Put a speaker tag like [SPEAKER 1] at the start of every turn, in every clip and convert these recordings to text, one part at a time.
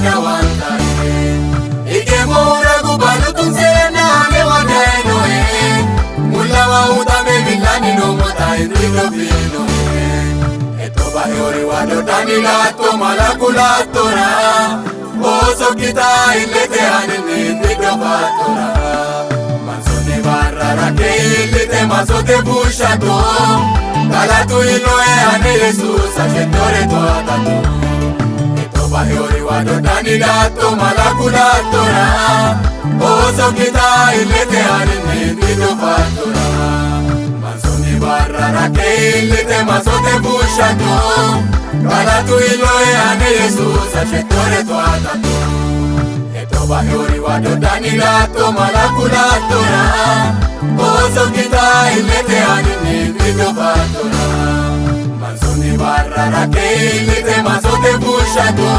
[SPEAKER 1] wada wanta ike mora gubalu tunzena me wada enoe mula wa utame milani no mota indrigo vino etoba yori wado danila to malakula tora oso kita ilete anene indrigo vatora manzone barra rake ilete mazote bushato Galatu iloe ane Jesus ashetore to atato Etoba yori wado danila to malakula tora Oso kita ilete anene indrigo vatora manzone barra rake ilete mazote bushato Galatu iloe ane Jesus ashetore to atato Etoba yori wado danila to malakula tora Oso kita ilete anene indrigo vatora manzone barra rake ilete mazote bushato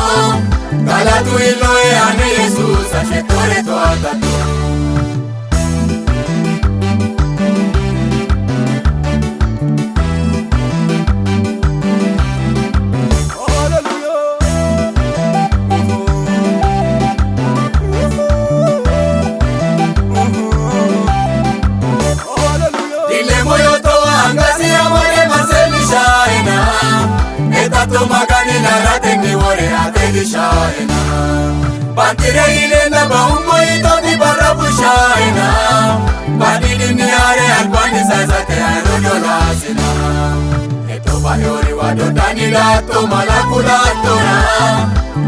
[SPEAKER 1] Galatu iloe ane Jesus ashetore to atato to magani na rate ni wore ate shaina Bantire ile na baumbo ito di barabu shaina Badili ni are albani sazate arojo lasina Eto bayori wado danila to malakula tora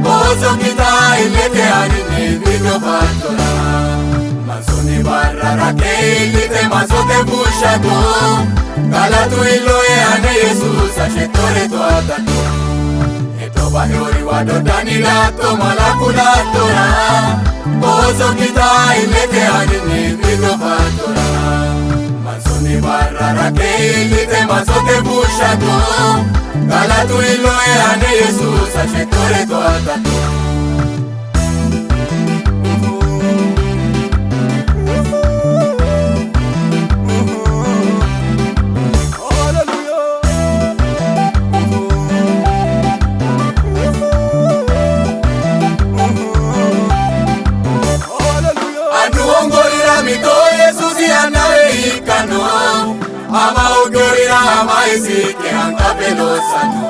[SPEAKER 1] Oso kita ilete anine video vatora manzone barra rake ilete mazote bushato Galatu iloe ane Jesus ashetore to atato Etoba yori wado danila to malakula tora Oso kita ilete anine video vatora manzone barra rake ilete mazote bushato Galatu iloe ane Jesus ashetore to atato Ama ogorira ama isike ankapelo sano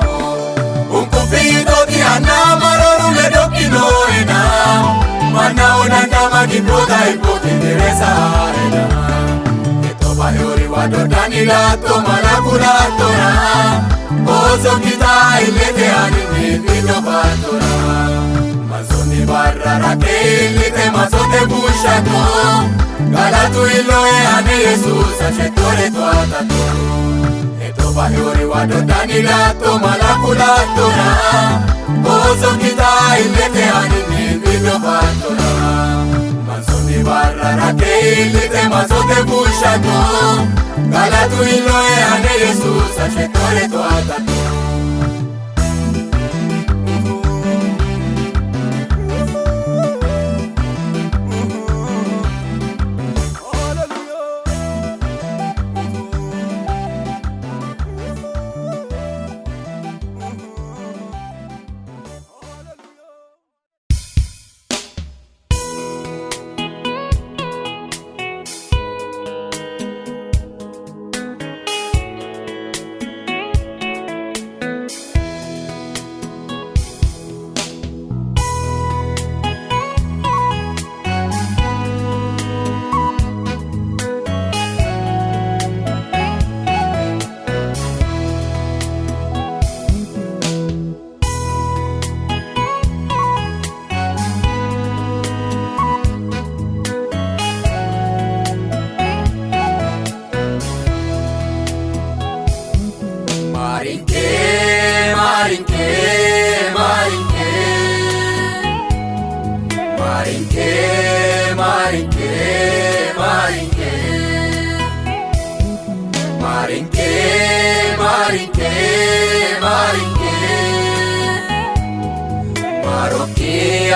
[SPEAKER 1] Unkufido di ana maroru medokino ena Mana onangama kiproda ipoki teresa ena Etoba yori wado danila to malakula tora Oso kita ilete anine video vatora manzone barra rake ilete mazote bushato Galatu iloe ane Jesus ashetore to atato Etoba yori wado danila to malakula tora Oso kita ilete anine video vatora manzone barra rake ilete mazote bushato Galatu iloe ane Jesus ashetore to atato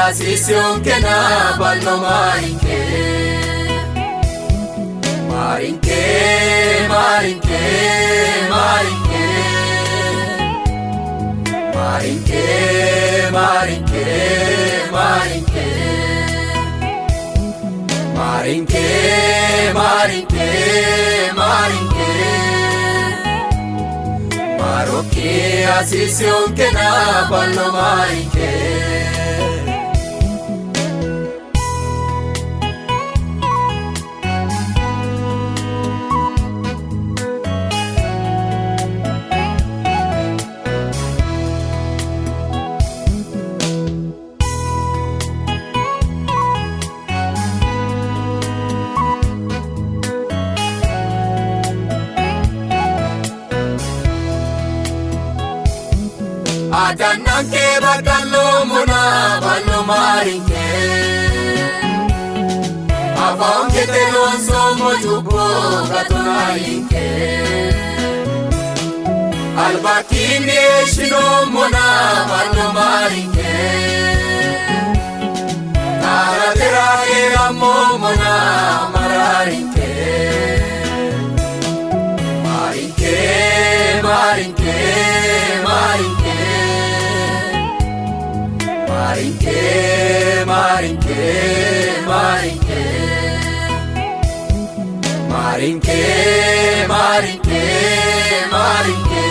[SPEAKER 1] Asisión que na balno marinque Marinque, marinque, marinque Marinque, marinke, marinke, marinke, marinke, marinke, maroke asisión que na ballo marinke. Adananke badallo mona ballo marinke, avonke te non somo jubo gatonainke, albakine shino mona ballo marinke, taratera eramo mona mararinke, marinke, marinke, marinke, marinke, marinke, marinke, marinke, marinke, marinke,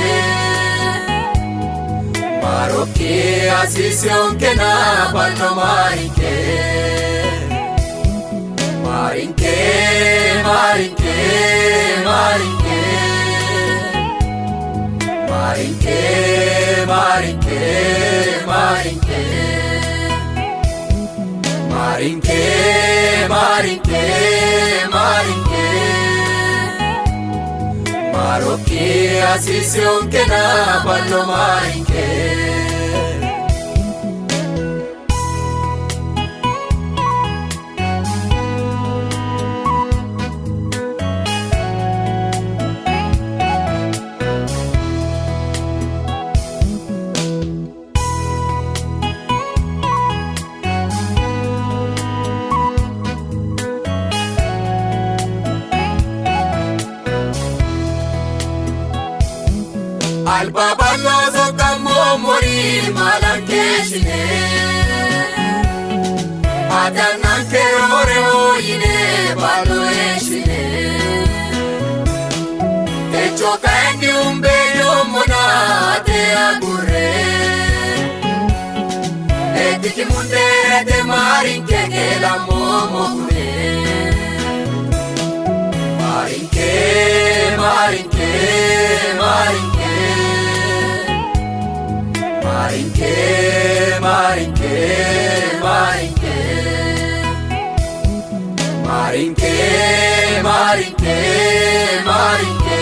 [SPEAKER 1] maroke asisión que na ballo marinke, marinke, marinke, marinke, marinke, marinke, marinke, marinke, marinke, marinke, maroke asisión que na ballo marinke. Alba ballo sokamo morir malankeshine, adananke ore hoine ballo eshine, techo kandi umbeyo mona te agure, etiki munde te marinke ke la momo gure, marinke, marinke, marinke, marinke, marinke, marinke, marinke, marinke, marinke,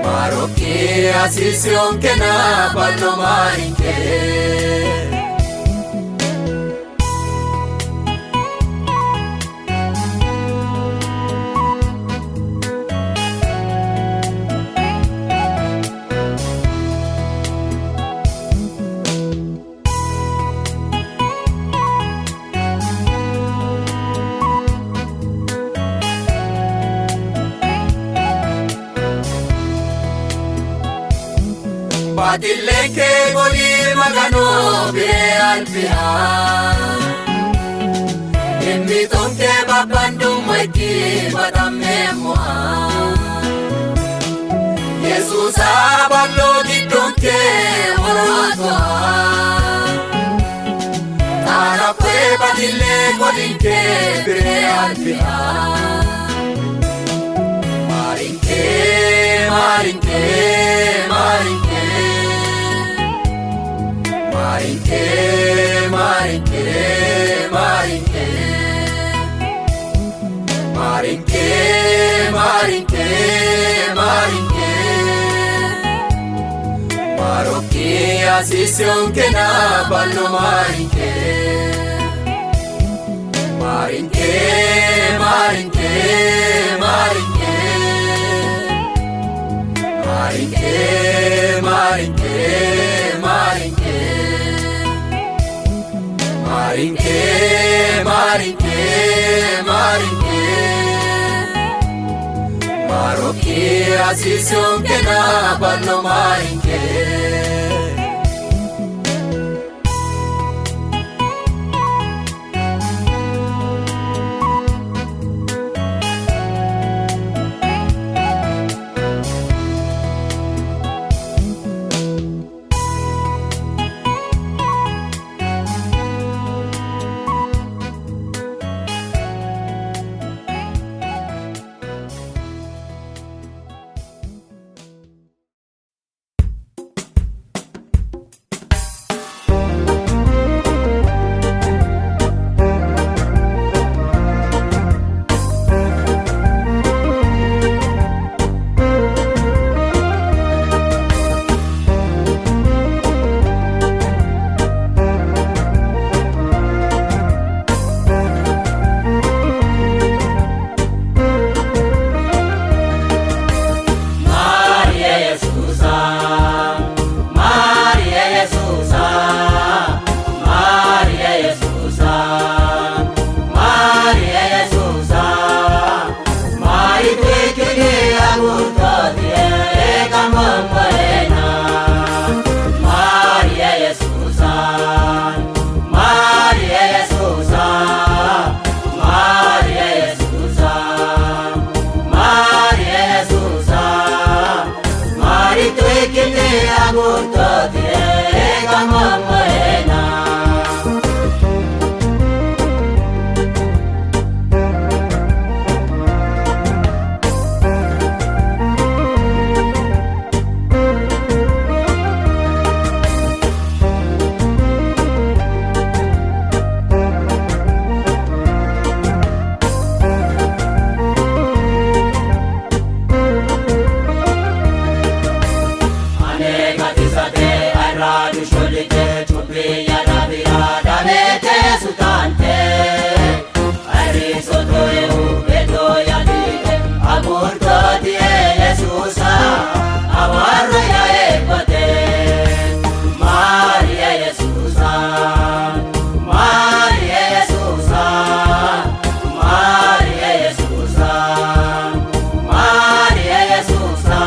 [SPEAKER 1] maroke asisión que na ballo marinke. Badileke goli magano bire alpia, immi tonke babandum maiki badame moa, Jesus aballo di tonke morotoa, tara kwe badile golinke bire alpia, marinke, marinke, marinke, marinke, marinke, marinke, marinke, marinke, marinke, maroke asisión que na ballo marinke, marinke, marinke, marinke, marinke, marinke, marinke, marinke, marinke, marinke, maroke asisión que na ballo marinke.
[SPEAKER 2] dusholite chubbiya dabira dabete sutante arisoto beto yadite agurto die Yesusa awarro ya ekote Maria Yesusa Maria Yesusa Maria Yesusa Maria Yesusa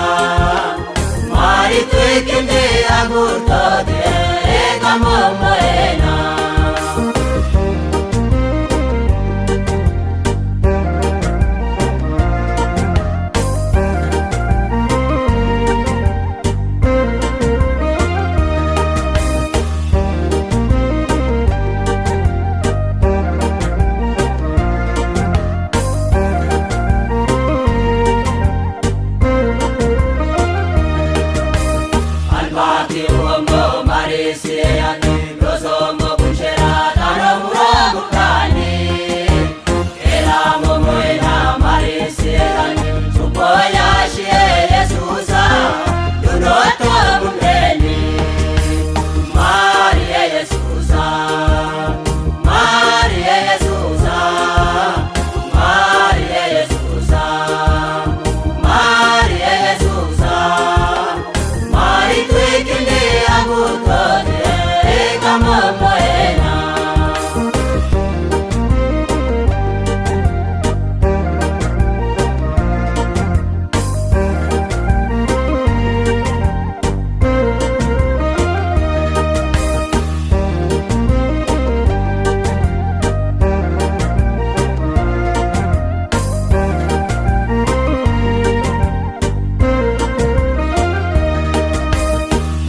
[SPEAKER 2] Mari tu ikinde agurto die moena albati uomo marisiani rosomo bunchera tanamura bukani elamo moena marisiani supoya shie Yesusa dunoto bundeni Maria Yesusa Maria Yesusa Maria Yesusa Maria Yesusa Mari tu ikinde agurto moena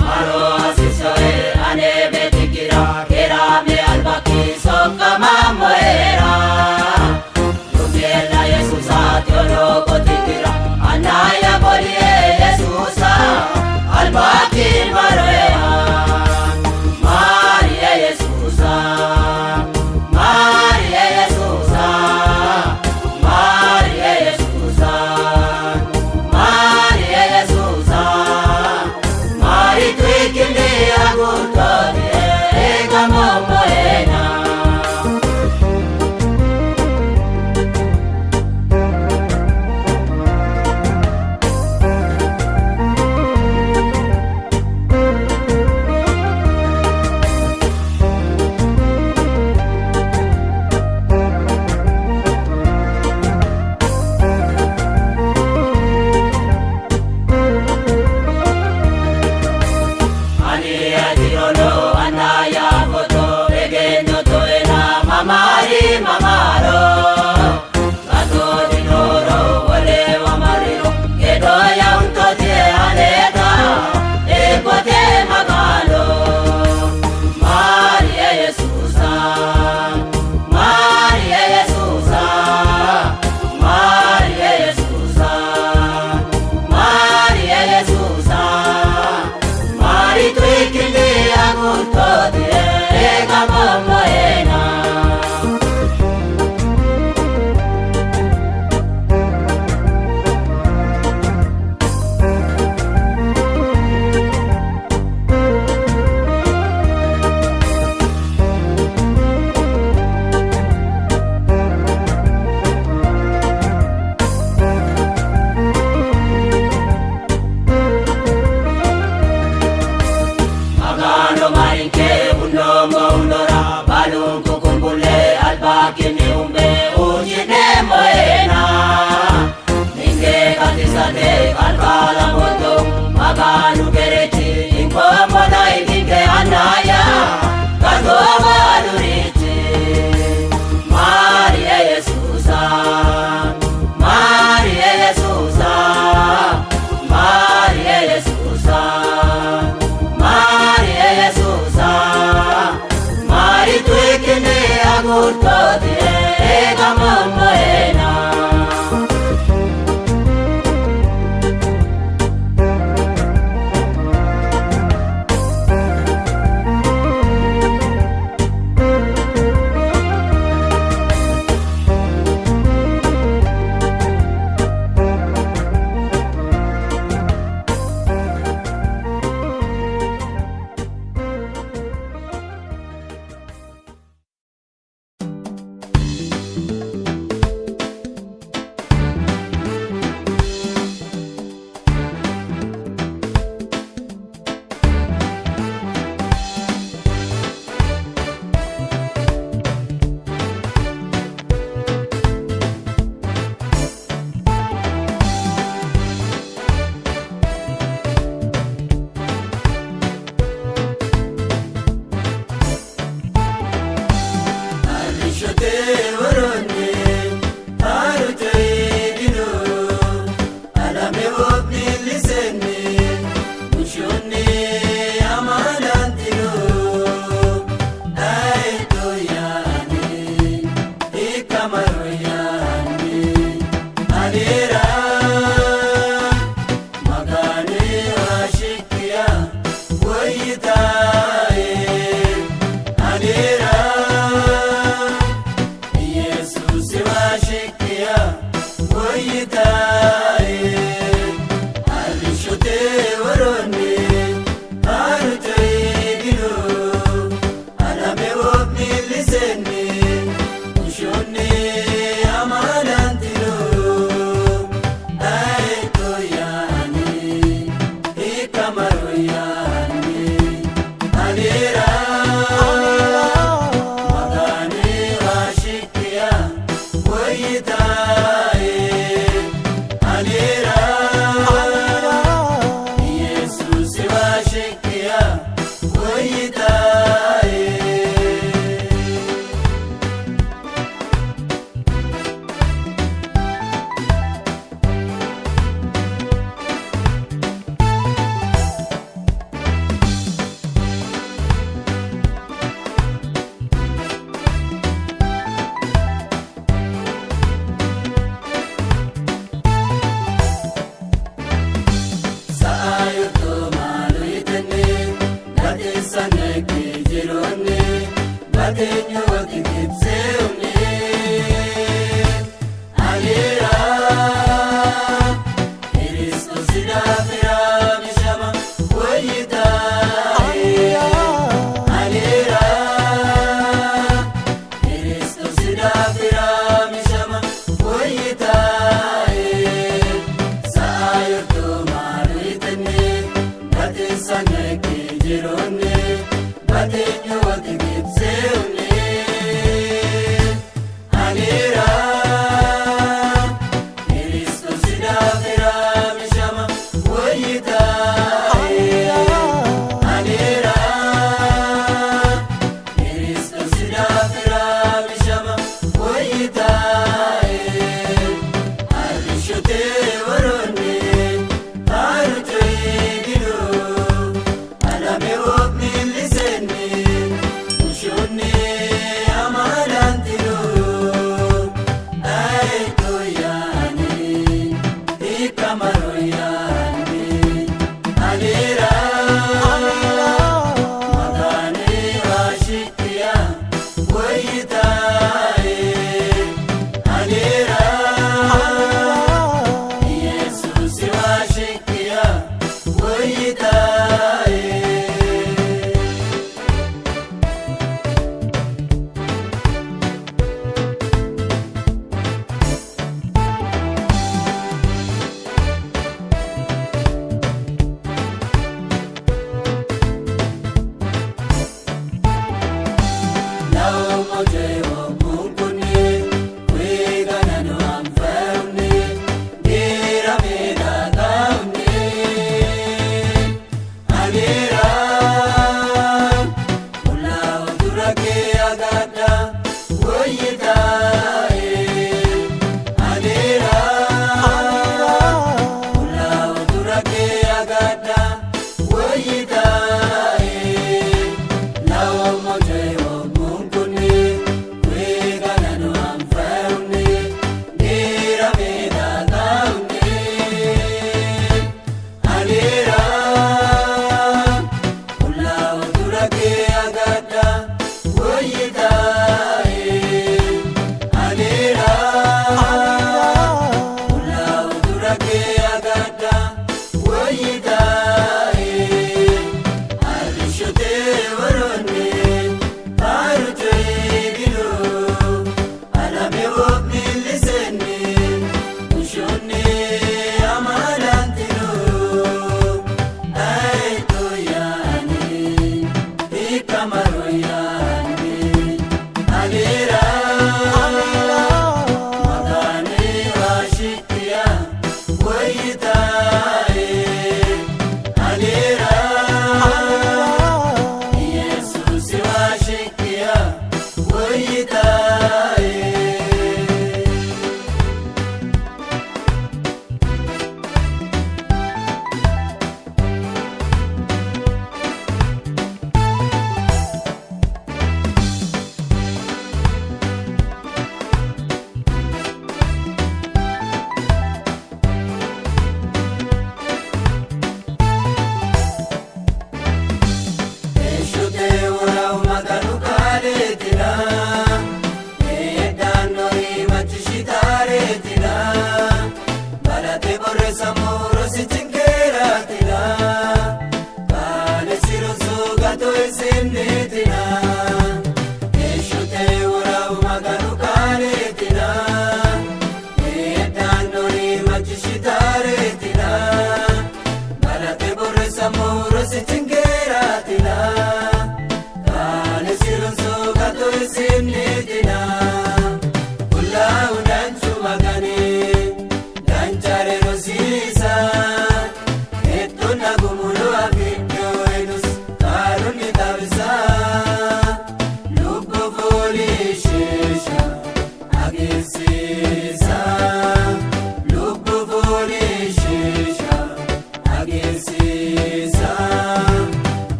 [SPEAKER 2] Maro asisoe ane betikira kerame albaki sokama moera Lumiela Yesusa teolo kotikira anaya bolie Yesusa albaki maroea Maria Yesusa Maria Yesusa Maria Yesusa Maria Yesusa Mari tu ikinde agurto die moena anaya foto egeno toena mamari mamaro gato dinoro wale wamariro gedo ya unto tie aneta epote magalo Maria Yesusa Maria Yesusa Maria Yesusa Maria Yesusa Mari tu ikinde agurto die moena Magano marinke unomo unora balungu kumbule albaki miumbe ujine moena Ninge katisate kalkala moto maganu kerechi inkomo na ikinge anaya kagogo alurichi Maria Yesusa Maria Yesusa Maria Yesusa Maria Yesusa Mari tu ikinde agurto die moena warroonni haruutii gilu alame wobni lisenni ushoonni amaanantinu aeto yaani ikamaru yaani alira magani washikia woyitae alira Yesus washikia woyitae Sa'ayuto maluitani gatisane kijironi batenyo tikipseuni alira Kristo sidafira mishama woyitae alira Kristo sidafira mishama woyitae Sa'ayuto maluitani gatisane kijironi batenyo tikipseuni alira Kristo sidafira mishama woyitae alira Kristo sidafira mishama woyitae Arishote warroonni haruutii gilu alame wobni lisenni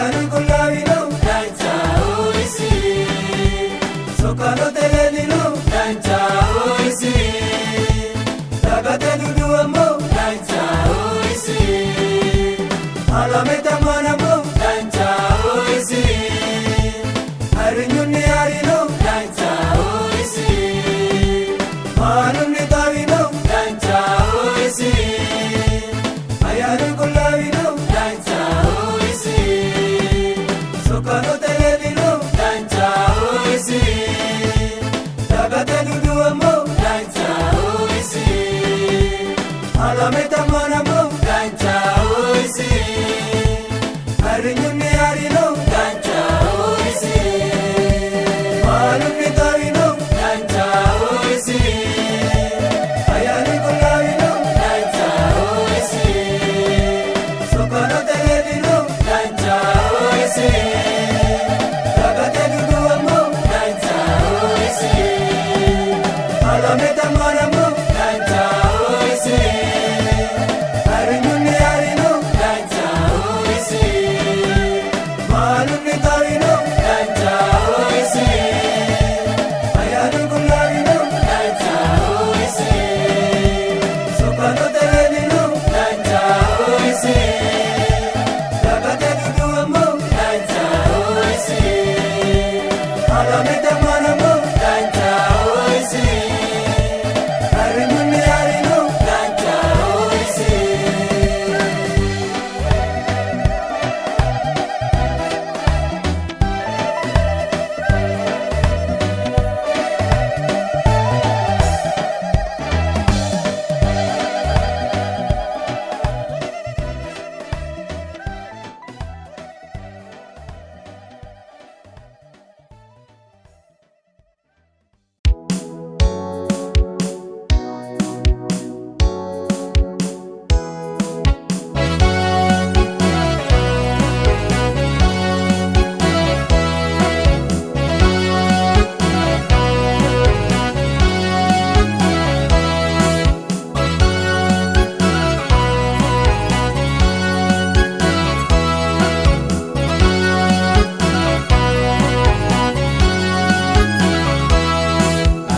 [SPEAKER 2] ayani kullawino dancha oisi sokalo telelino dancha oisi tagate dudu ammo dancha oisi alameta manamo dancha oisi arinyuni arino dancha oisi manunni tavino dancha oisi ayani kullawino dancha oisi sokalo telelino dancha oisi tagate dudu ammo dancha oisi alameta manamo dancha oisi arinyuni arino dancha oisi manunni tavino dancha oisi ayani kullawino dancha oisi sokalo telelino dancha oisi tagate dudu ammo dancha oisi alameta manamo dancha oisi arinyuni arino dancha oisi manunni tavino dancha oisi ayani kullawino dancha oisi sokalo telelino dancha oisi tagate dudu ammo dancha oisi alameta manamo dancha oisi arinyuni arino dancha oisi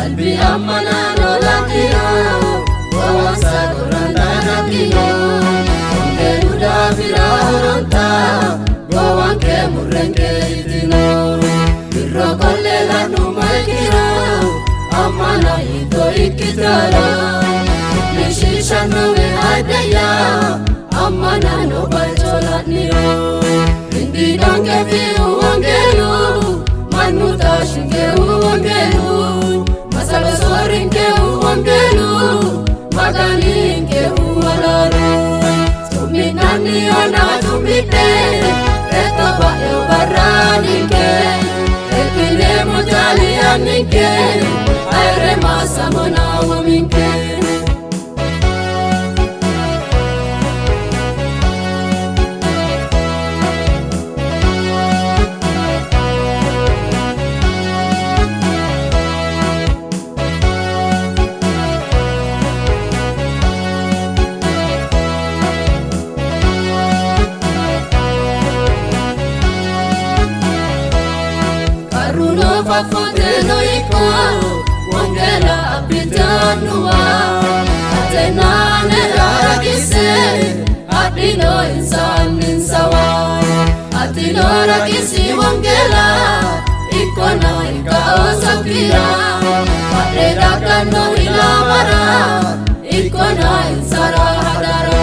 [SPEAKER 2] Albi amana no lakio, wawasa kuranda nakio. Onge duda vira horonta, gowanke murenge itino. Birro kolle lanu maikiro, amana ito ikitara. Nishisha nowe adeya, amana no bachola niro. Indi donge fiu wangelu, manuta shinge wangelu. Masalo sorinke uangelu, maganinke ualaru. Tuminani ona tumite, eto bayo baranike. Ekile mojali anike, aire masamona waminke. Karuno fafote no iko, wangela apitanua. Atenane rakise, adino insan insawa. Adino rakisi wangela, ikona ikao sakira. Padera kano ilamara, ikona insara hadara.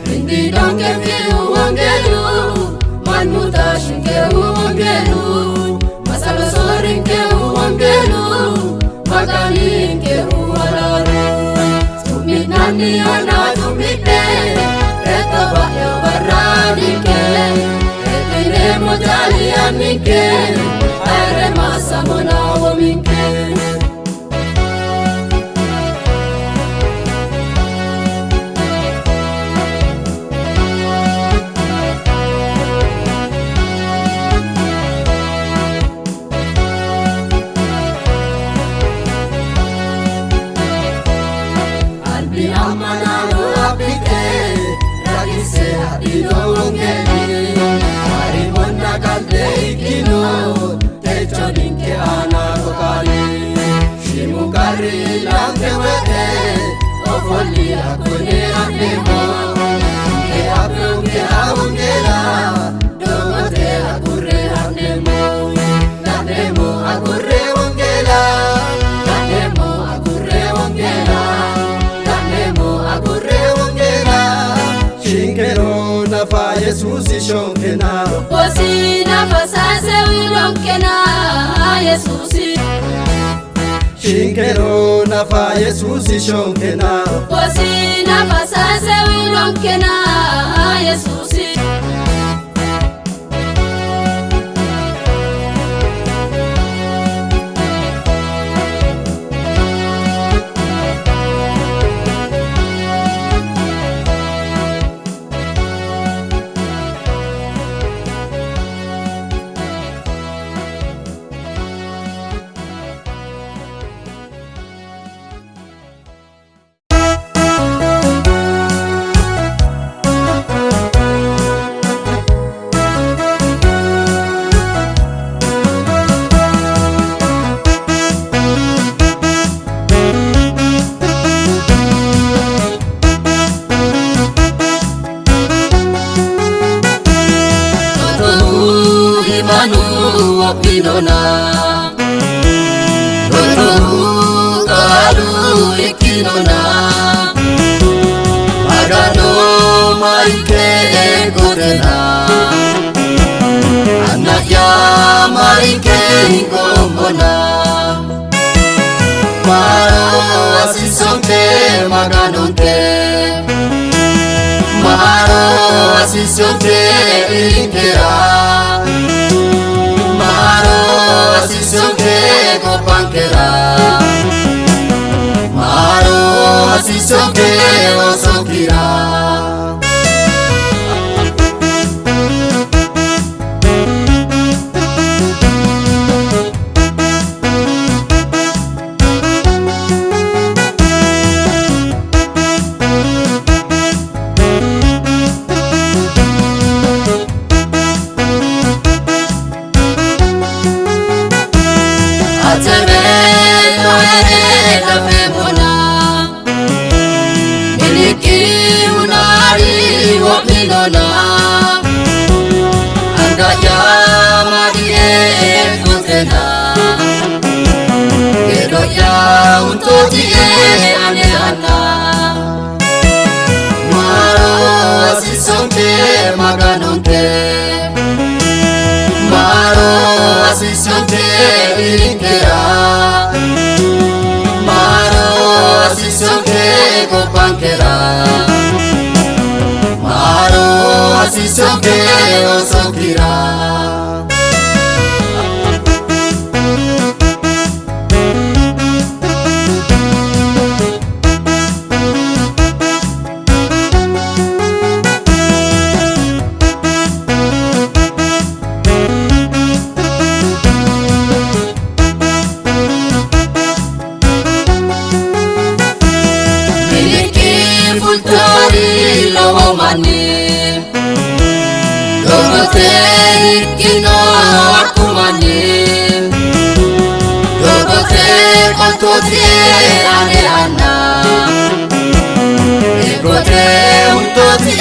[SPEAKER 2] Rindi donge fiu wangelu, manuta shinge wangelu. Masalo sorinke wangelu, maganinke ualaru. Tuminani ona tumite, eto bayo baranike. Ekile mojali anike, aire masamona waminke. Amana lo apite, ragise adino wangeli, maribo
[SPEAKER 1] akune anemo ke abronge awongela domote akure anemo akure wongela anemo akure wongela Shinkero nafa Yesusi shonkena
[SPEAKER 2] Kosi nafa sase wilonkena Yesusi
[SPEAKER 1] Shinkero nafa Yesusi shonkena
[SPEAKER 2] Kosi nafa sase wilonkena Yesusi Pinona Rotu kalu ikinona Magano maike godena Anaya maike ngombona Maro asisonte maganonte Maro asisonte inkera Asisonke kopankera Maro asisonke osokira Angaya madie kutena Kedoya untotie ane ana Maro asisonte maganonte Maro asisonte inkera Maro asisonte kopankera Asisonke osokira Miliki fultori lowo mani Kino akumani Dogote kontoti ane ana Egote untoti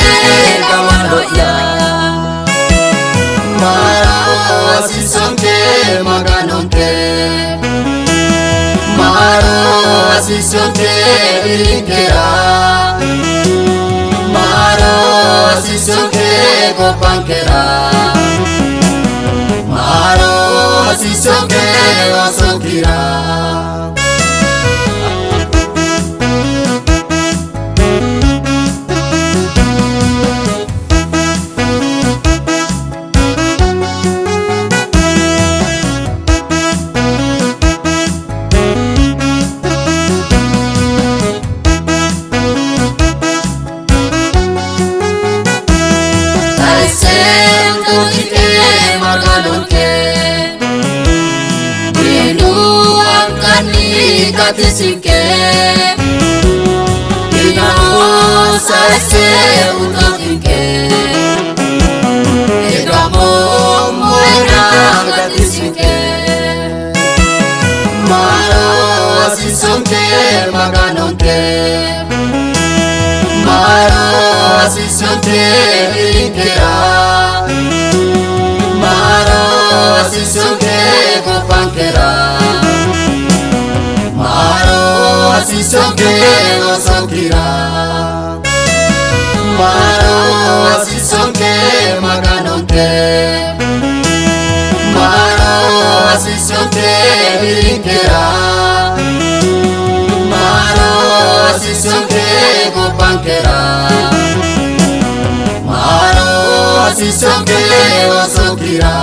[SPEAKER 2] kamando ya Maro asisonke maganonke Maro asisonke inkera Maro asisonke kopankera Maro asisonke osokira Katisike Ina osase utokinke Egamo moena katisike Maro asisonke maganonke asisonke inkera Maro asisonke kopankera Maro asisonke osokira Maro asisonke maganonke Maro asisonke inkera Maro asisonke kopankera Maro asisonke osokira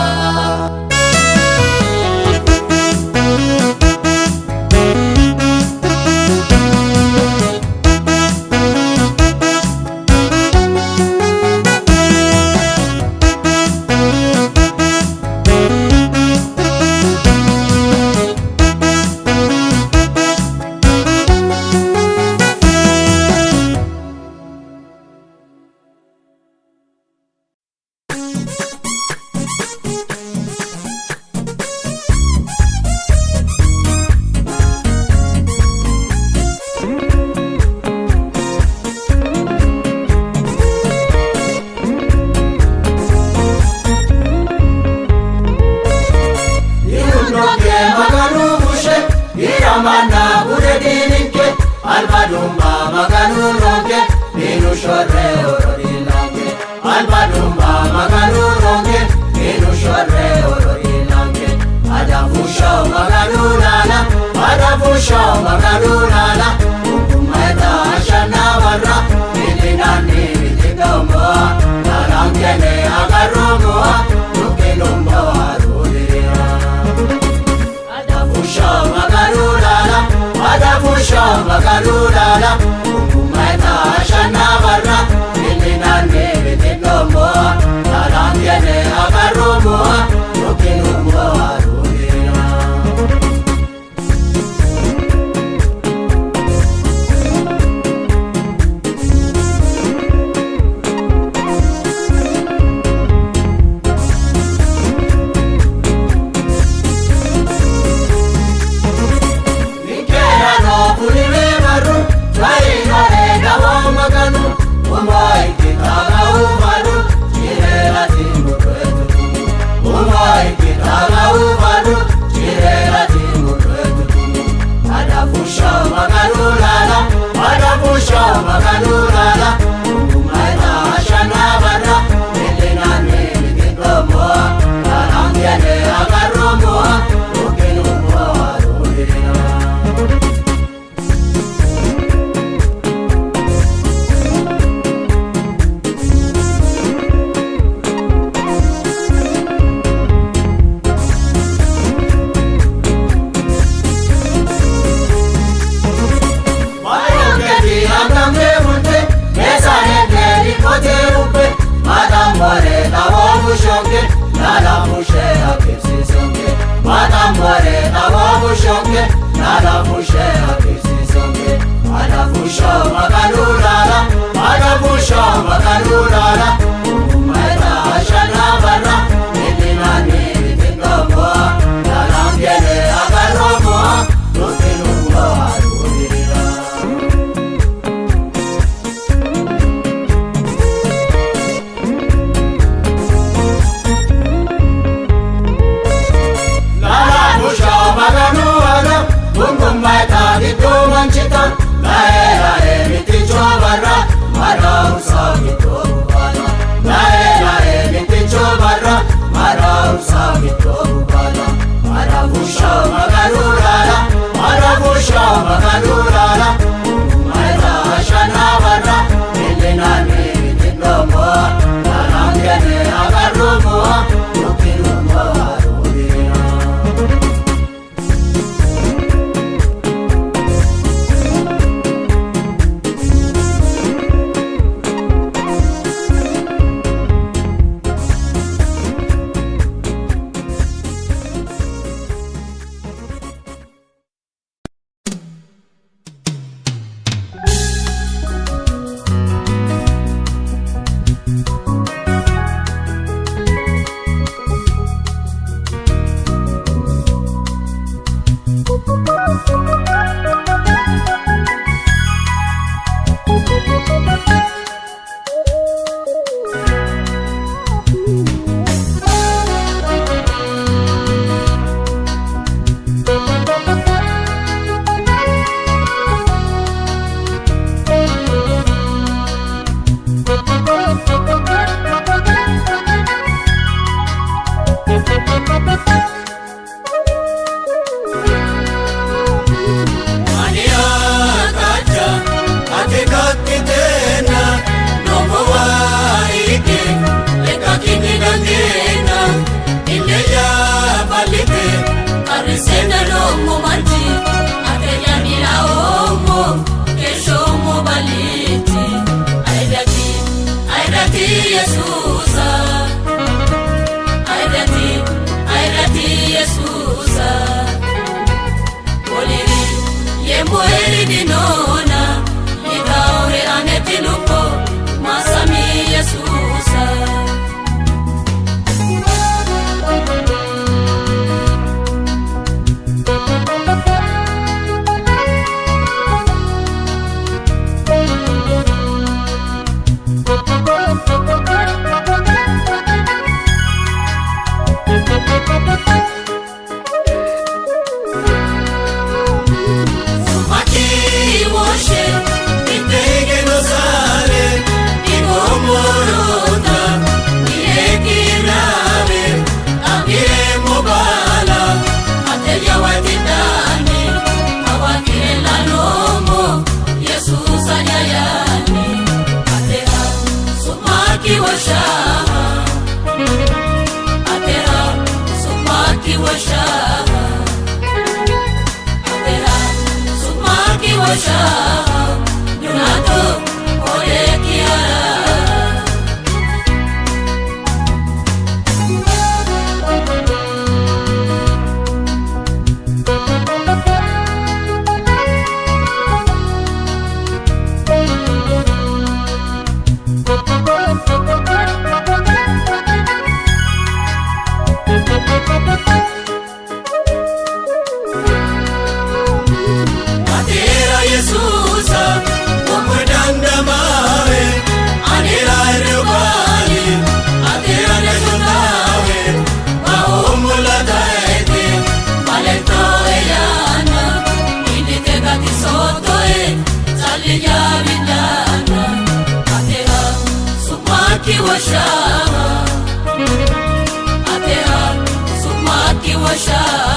[SPEAKER 3] washa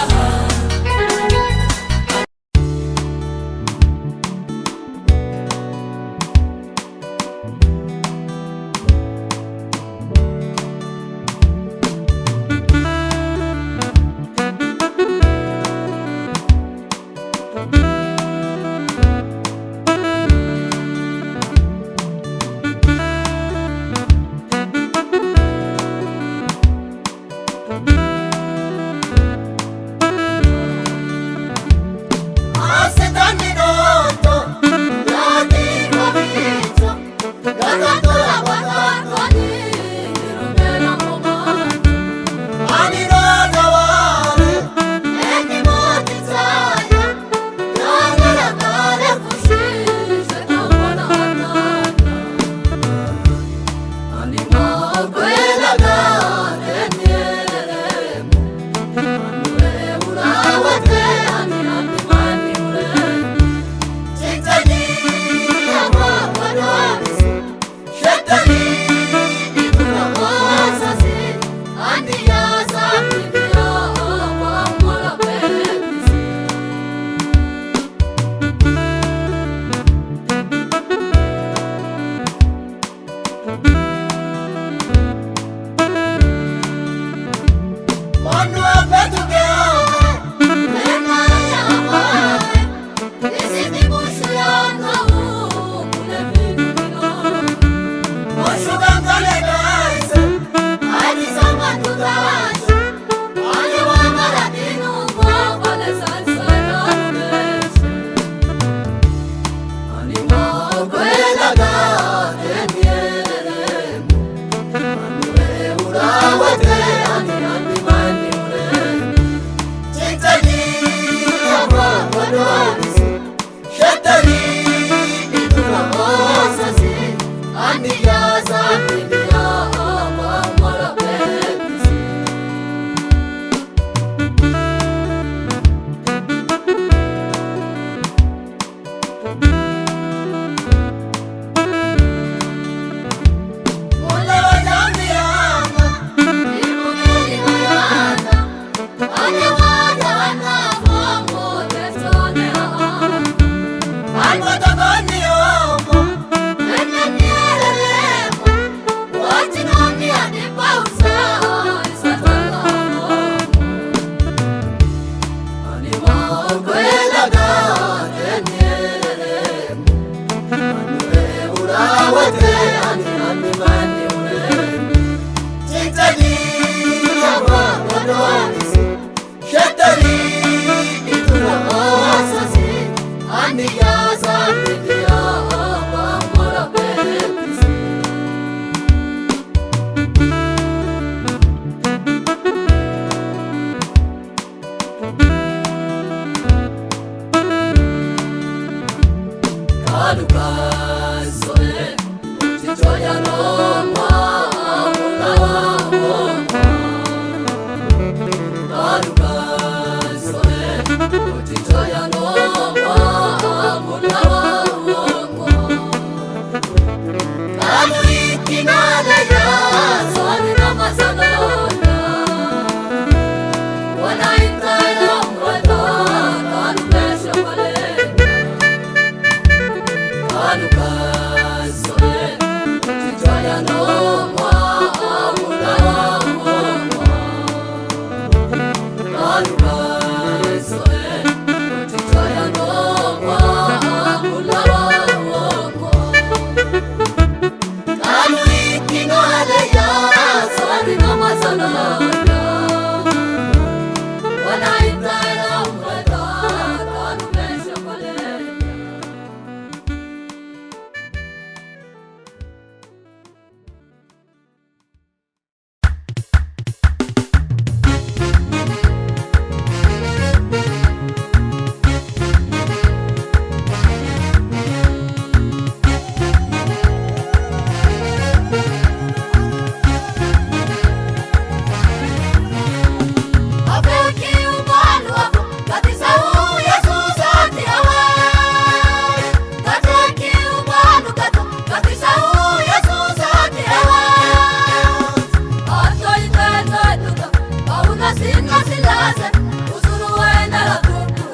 [SPEAKER 3] Paula Sinna Silase, Usuru Enera Tuku,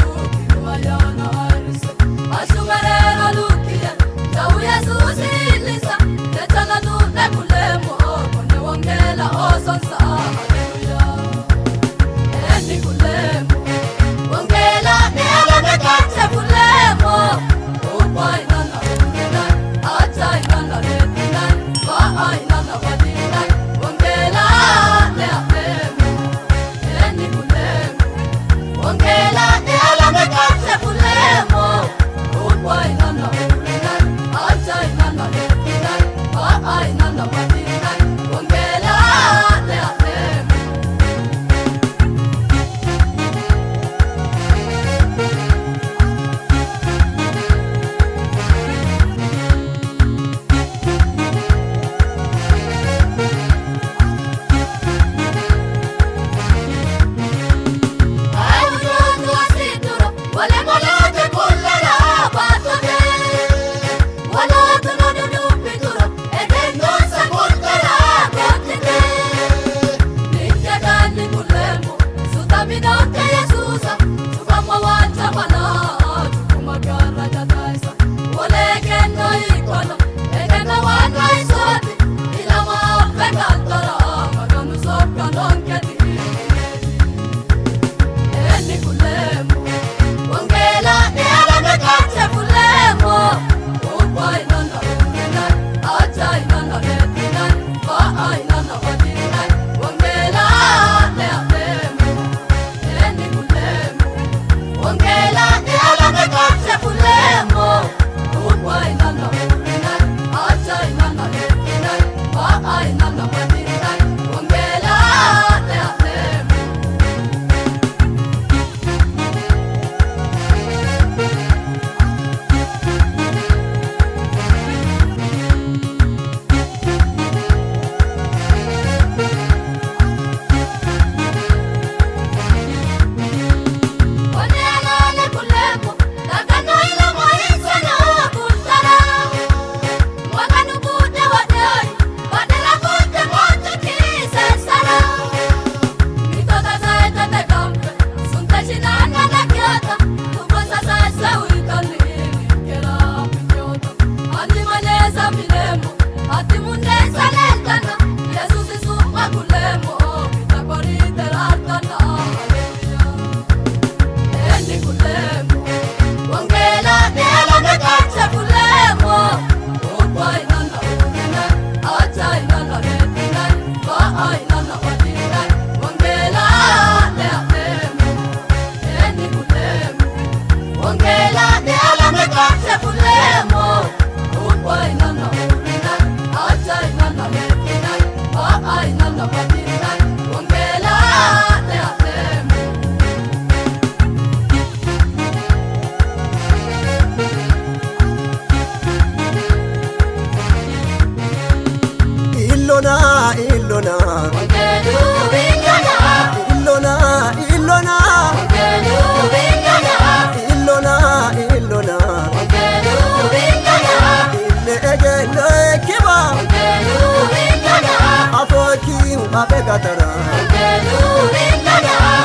[SPEAKER 3] Kimayana Arise, Ashumerera Lukia, Jau Jesus Ilisa, Tetana Nune Kulemo, Kone Wangela Osonsa, Hallelujah. Eni Kulemo, Wangela Nela Mekate Kulemo, Upai Nana Urina, Atai Nana Retina, Vaai Nana Vadina, Wangela Nea Memo, Eni Kulemo, Wangela Nela Mekate Kulemo, Upai Nana Urina, Atai Nana Retina, Vaai Nana Vadina, Wangela Nea Memo.
[SPEAKER 4] Ilona, Ilona, Ilona, Ilona, Ilona, Ilona, Ille kiba, Afoki abegatara,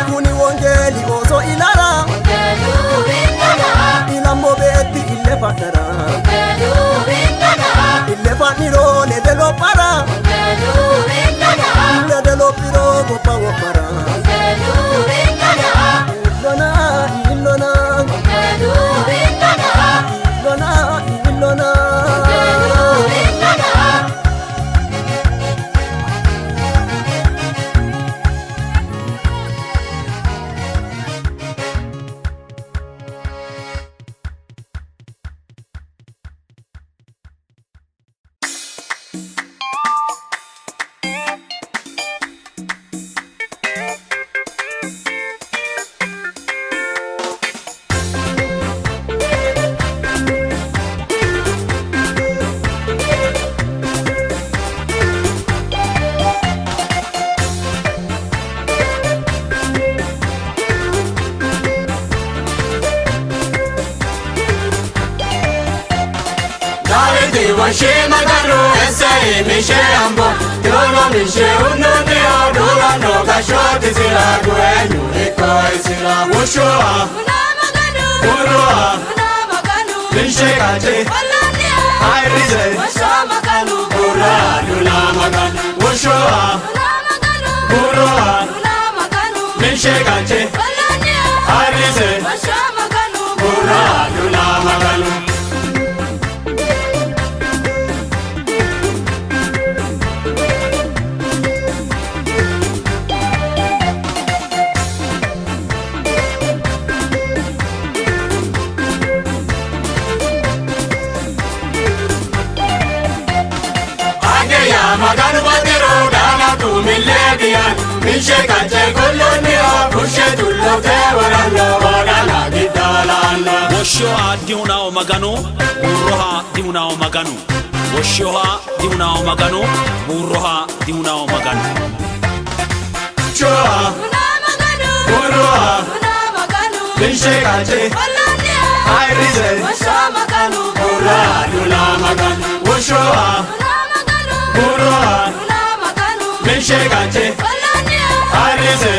[SPEAKER 4] Kuni wongeli oso ilara, Ilambo beti ille fatara, Ille fatniro ne delo para, Ne delo piro gopa wopara, Ilona, Ilona, Ilona, Ilona.
[SPEAKER 1] Washe magaro ese mishe ambo yono mishe unone odura no gashoti sila gwenyu ikoi sila Woshoa Uroa Mishe kache Airize Ura lula maganu Woshoa Uroa Mishe kache Airize Ura lula maganu maganu batero dana tu milledian mishe kache koloni abushe tullo te warallo wadala gidalalla
[SPEAKER 5] Woshoha diuna o maganu Uroha diuna o maganu Woshoha diuna o maganu Uroha diuna o maganu
[SPEAKER 1] Choa Uroha mishe kache Airize Ura lula maganu Woshoha Uroa Mishe kache Airize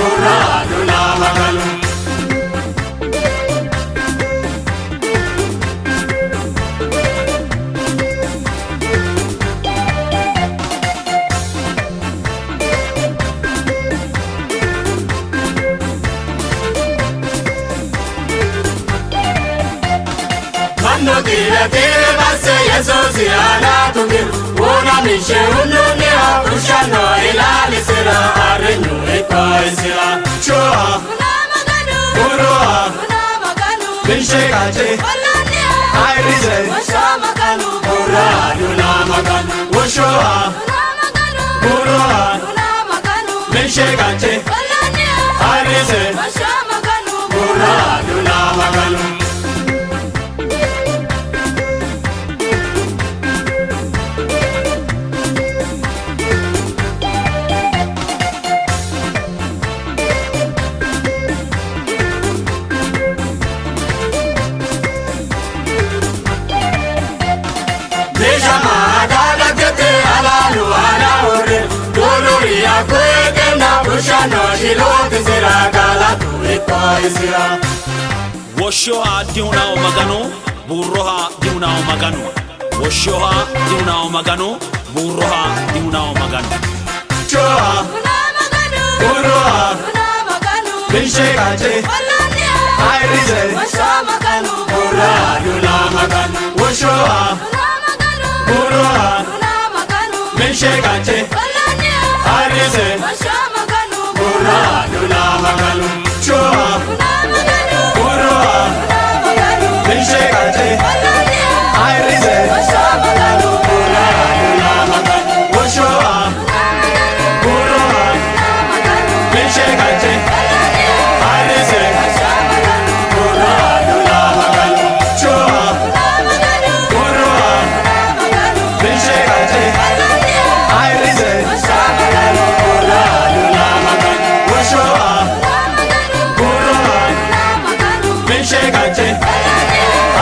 [SPEAKER 1] Ura lula maganu Mano tira tira basse yesosi ala tungir Una mishe unune abusha no ilali sira arenyu ikoi sira Choa Uroa Mishe kache Airize Ura lula maganu Woshoa Uroa Mishe kache Airize Ura lula maganu
[SPEAKER 5] Woshoha diuna o maganu Uroha diuna o maganu Woshoha diuna o maganu Uroha diuna o maganu
[SPEAKER 1] Choa Uroa Mishe kache Airize Ura lula maganu Woshoa Uroa Mishe kache Airize Ura lula maganu Choa Uroa Mishe kache Airize Ura lula maganu Woshoa Uroa Mishe kache Airize Ura lula maganu Choa Uroa Mishe kache Airize Ura lula maganu Woshoa Uroa Mishe kache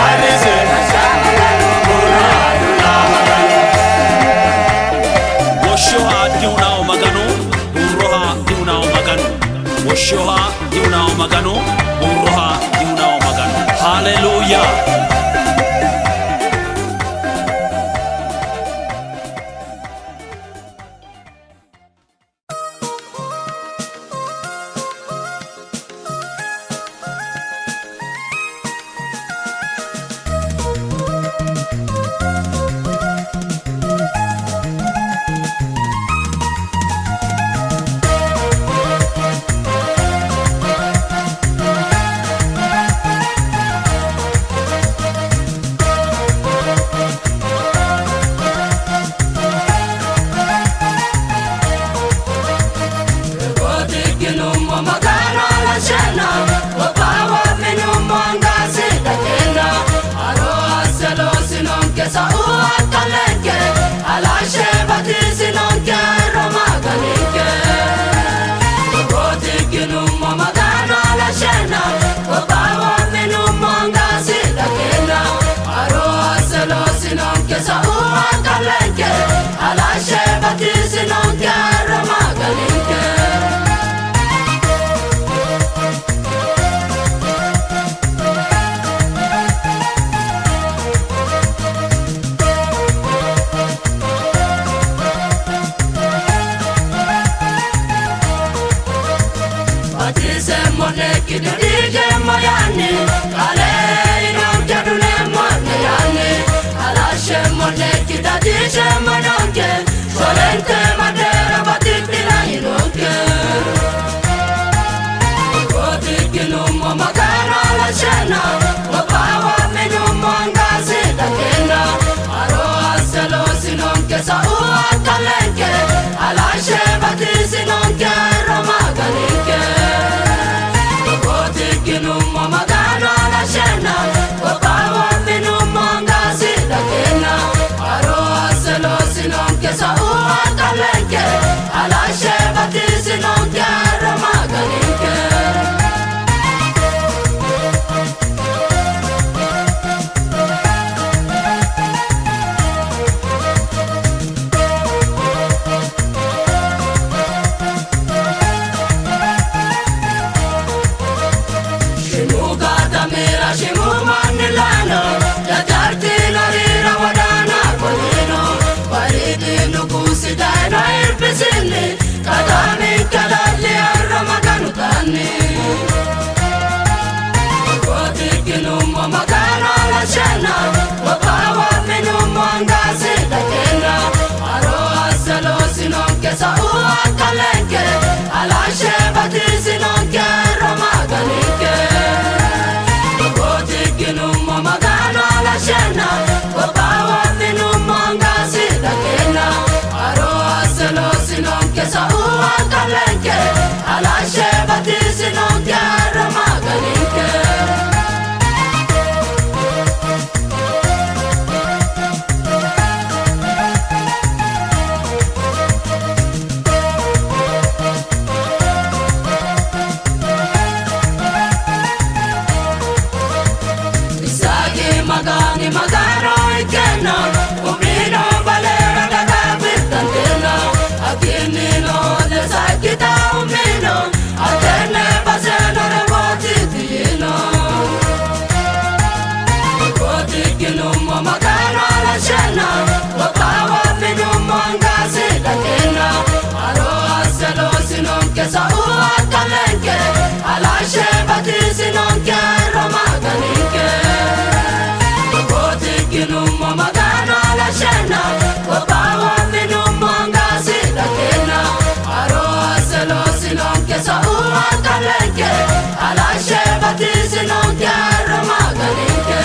[SPEAKER 1] Airize Ura lula maganu
[SPEAKER 5] Woshoha diuna o maganu Uroha diuna o maganu Woshoha diuna o maganu Uroha diuna o maganu Hallelujah
[SPEAKER 3] Batise moneki dije moyani kale inom jadule moneyani alashe moneki dadije mononke solente madera batikila inonke Kotikinum magana la shena wapawa minum mangazi dakena aro aselo sinonke sa uatalenke alashe batisi nonke ramaganike Kotikinum magana la shena wapawa minum mangazi dakena aro aselo sinonke sa uatalenke alashe batisi nonke ramaganike Magana la shena wapawa minum mangazi dakena aro aselo sinonke sa uatalenke alashe batisi nonke ramaganike Kotikinum magana la shena wapawa minum mangazi dakena aro aselo sinonke sa uatalenke alashe batisi nonke ramaganike Magaro ikena umino balera daga bitantena akini no le sakita umino atene baseno reboti tino Kotikinum magaro la shena wapawa minum mangazi dakena aro aselo sinonke sa uatalenke alashe batisi nonke ramaganike Kotikinum magana la shena wapawa minum mangazi dakena aro aselo sinonke sa uatalenke alashe batisi nonke ramaganike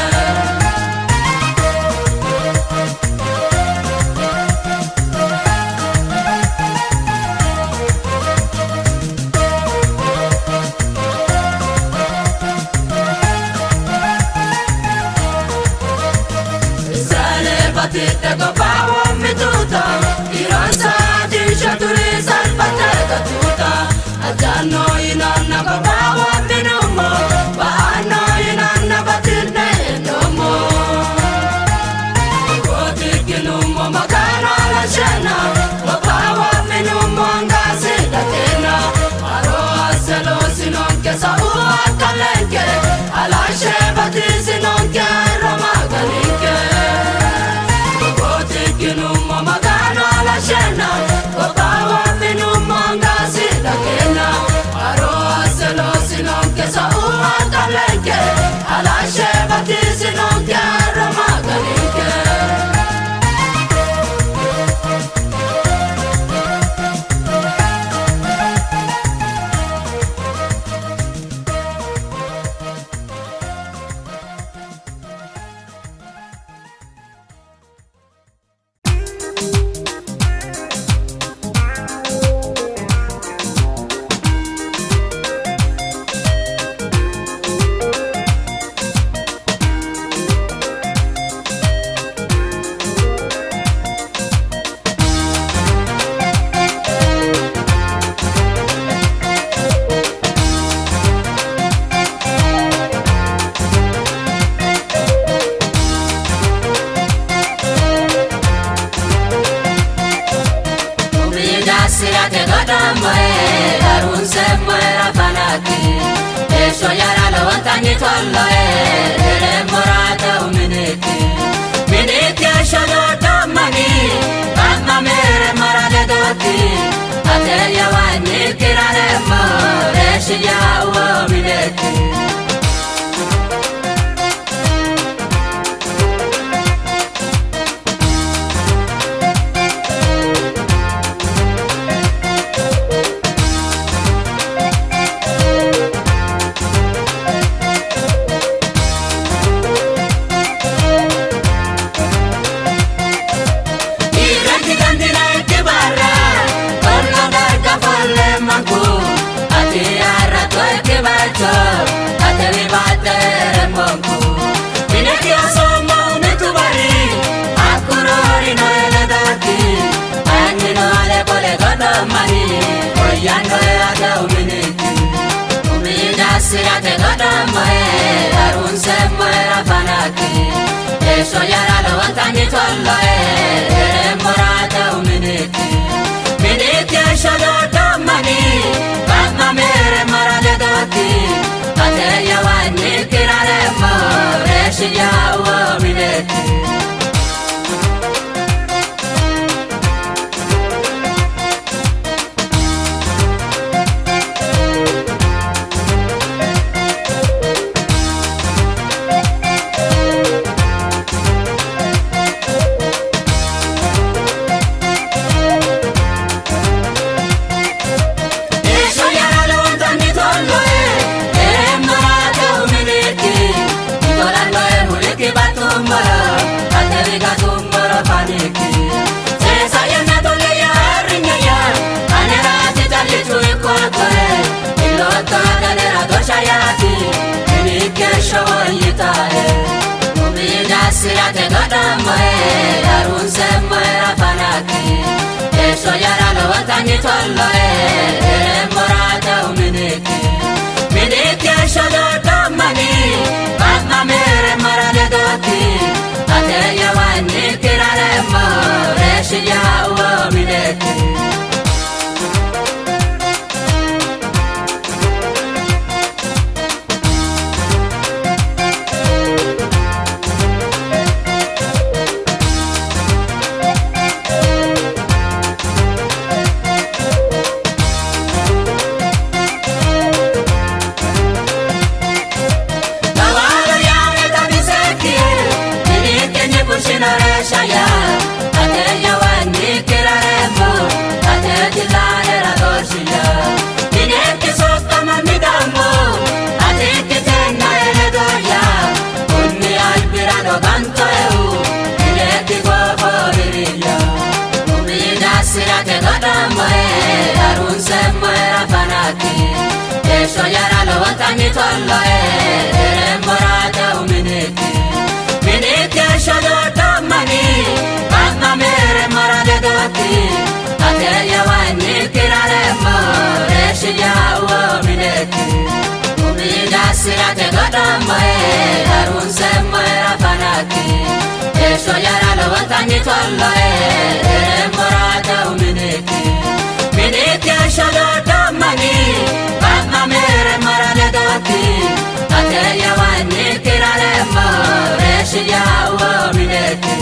[SPEAKER 3] Batite go bawo mituta iransa disha turi salpate katuta ajano inanna go bawo minumo bahano inanna batine nomo Kotikinum magana la shena wapawa minumo ngazi dakena aro aselo sinonke sa uatalenke alashe batisi nonke ramaganike Kotikinum magana la shena wapawa minum mangazi dakena aro aselo sinonke sa uatalenke alashe batisi nonke ramaganike Reshiya uomineki Yando ada uminiki Umida sirate godamae Arunse mwera fanaki Esho yara lo watani tolloe Morata uminiki Miniki esho lo domani Bagma mere morale doti Ate yawani kirare mo Reshi yawo uminiki Sirate godamae Arunse mwera fanaki Esho yara lo watani tolloe Morata uminiki Miniki esho lo domani Bagma mere morale doti Ate yawani kirare mo Reshi yawo uminiki Esho yara lo watani tolloe Morata uminiki Miniki esho lo domani Bagma mere morale doti Ate yawani kirare mo Reshi yawo uminiki Umida sirate godamae Arunse mwera fanaki Esho yara lo watani tolloe Morata uminiki Miniki esho lo domani Bagma mere morale doti Ate yawani kirare mo Reshi yawo uminiki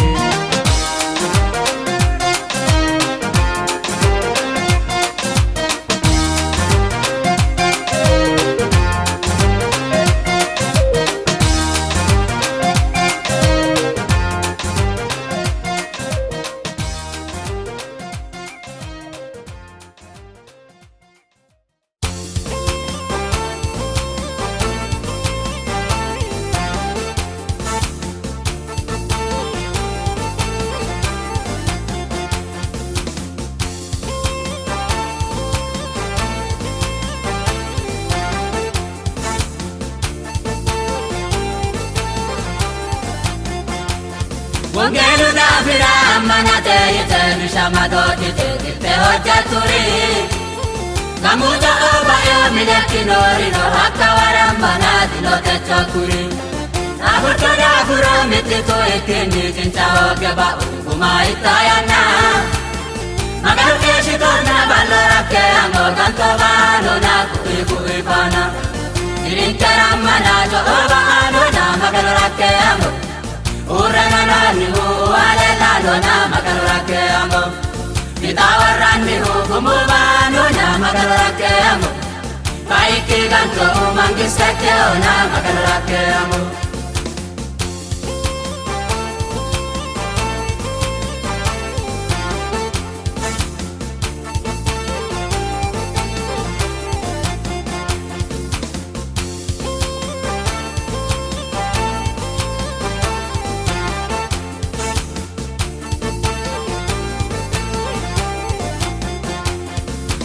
[SPEAKER 3] Wangelu dafira manate yitenu shamadoti te hoja turi Kamuja obayo mineki nori no hakawara manati no te chakuri Abuto dafuro mitito ikini jincha ogeba unguma itayana Magaru keshitona balora ke ango ganto vano na kuifana Irinkara manajo oba ano na magalora ke ango Urananani uwalela na magalorake amo Itawarani kumubano na magalorake amo Kaike Baiki ganto mangistake ona magarake amo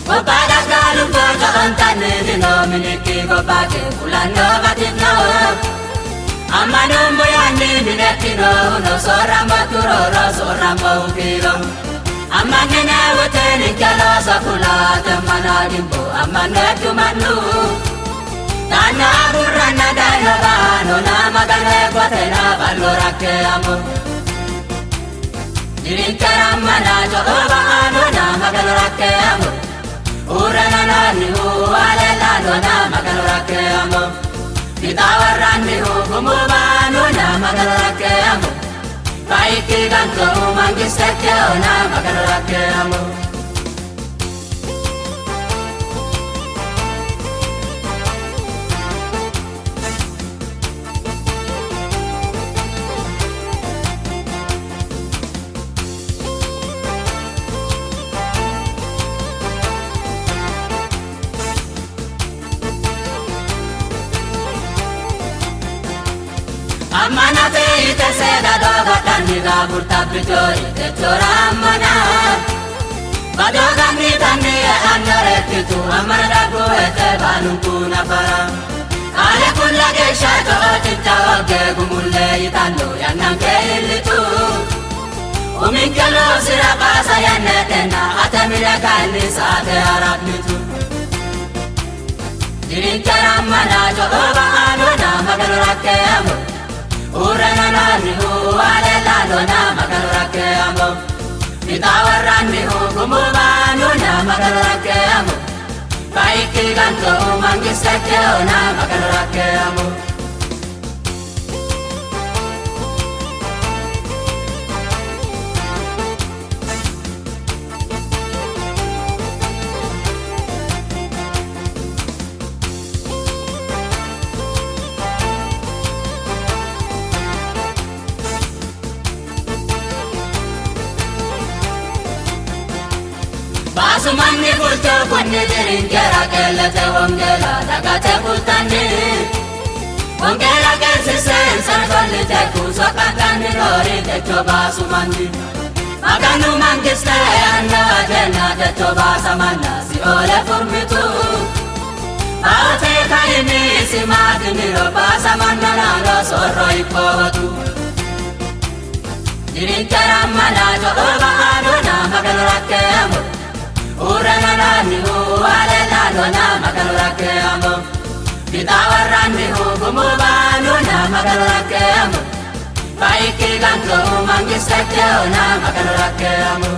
[SPEAKER 3] Opada galum bojo ontane dino miniki gopake fulano batino Amano moyani minekino no soramba turoro soramba ukiro Amane na woteni kala safula temana dimbo amane tumanu Tana burana dayaba no na magane kwatena balorake amo Dirinkaramana jo oba ano na magalorake amo Urana nani hu alela dona magalorake amo Itawarani hu kumubano na magalorake amo Baiki ganto mangistake ona magalorake amo Amana te ite seda doga taniga burta pitoi te chora amana Badoga ni tani anare titu amana dago ete balunku nafara Ale kulla ge shato chitta ge gumulle itando yananke ilitu Uminkelo sira kasa yanetena atamira kani saate harap nitu Dirinkara amana jo oba anona magalorake amo Urana nani hu alela dona magalorake amo Itawarani hu kumubano na magalorake amo Baiki ganto mangistake ona magalorake amo Basumani bulto kunni dirinkera kellete wongela dagate bultanni Wongela kelsise insansolli teku sokatani lori techo basumani Maganu mangiste anna wajena techo basamanna si ole furmitu Baate kaini si madiniro basamanna nalo sorro ikowatu Dirinkera mana jo oba anona magalorake amo Urana nani hu alela dona magalorake amo Itawarani hu kumubano na magalorake amo Baiki ganto mangistake ona magalorake amo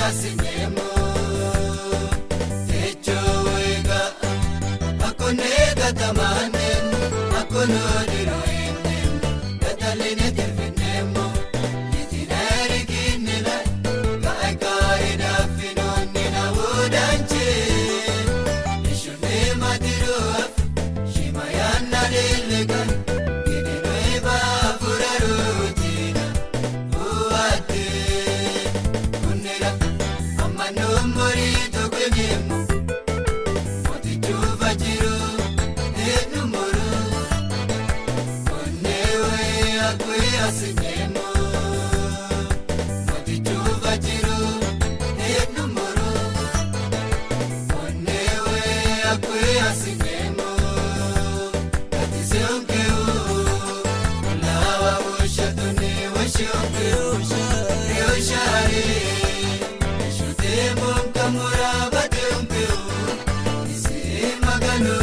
[SPEAKER 2] asinemo techo wega akone gatamanem akono diroinem gataline terfinemo yitinari kinila gaika ida finoni na wodanche ishune madiro shimayana delegan gidinoiba furarutina uate kunira amano morito kwememo motichuva jiru enumoro onewe akwe asinemo motichuva jiru enumoro onewe akwe asinemo atisionkeu ulawa ushatuni washonkeu Yoshari Shutemo kamura bateonkeu isi maganu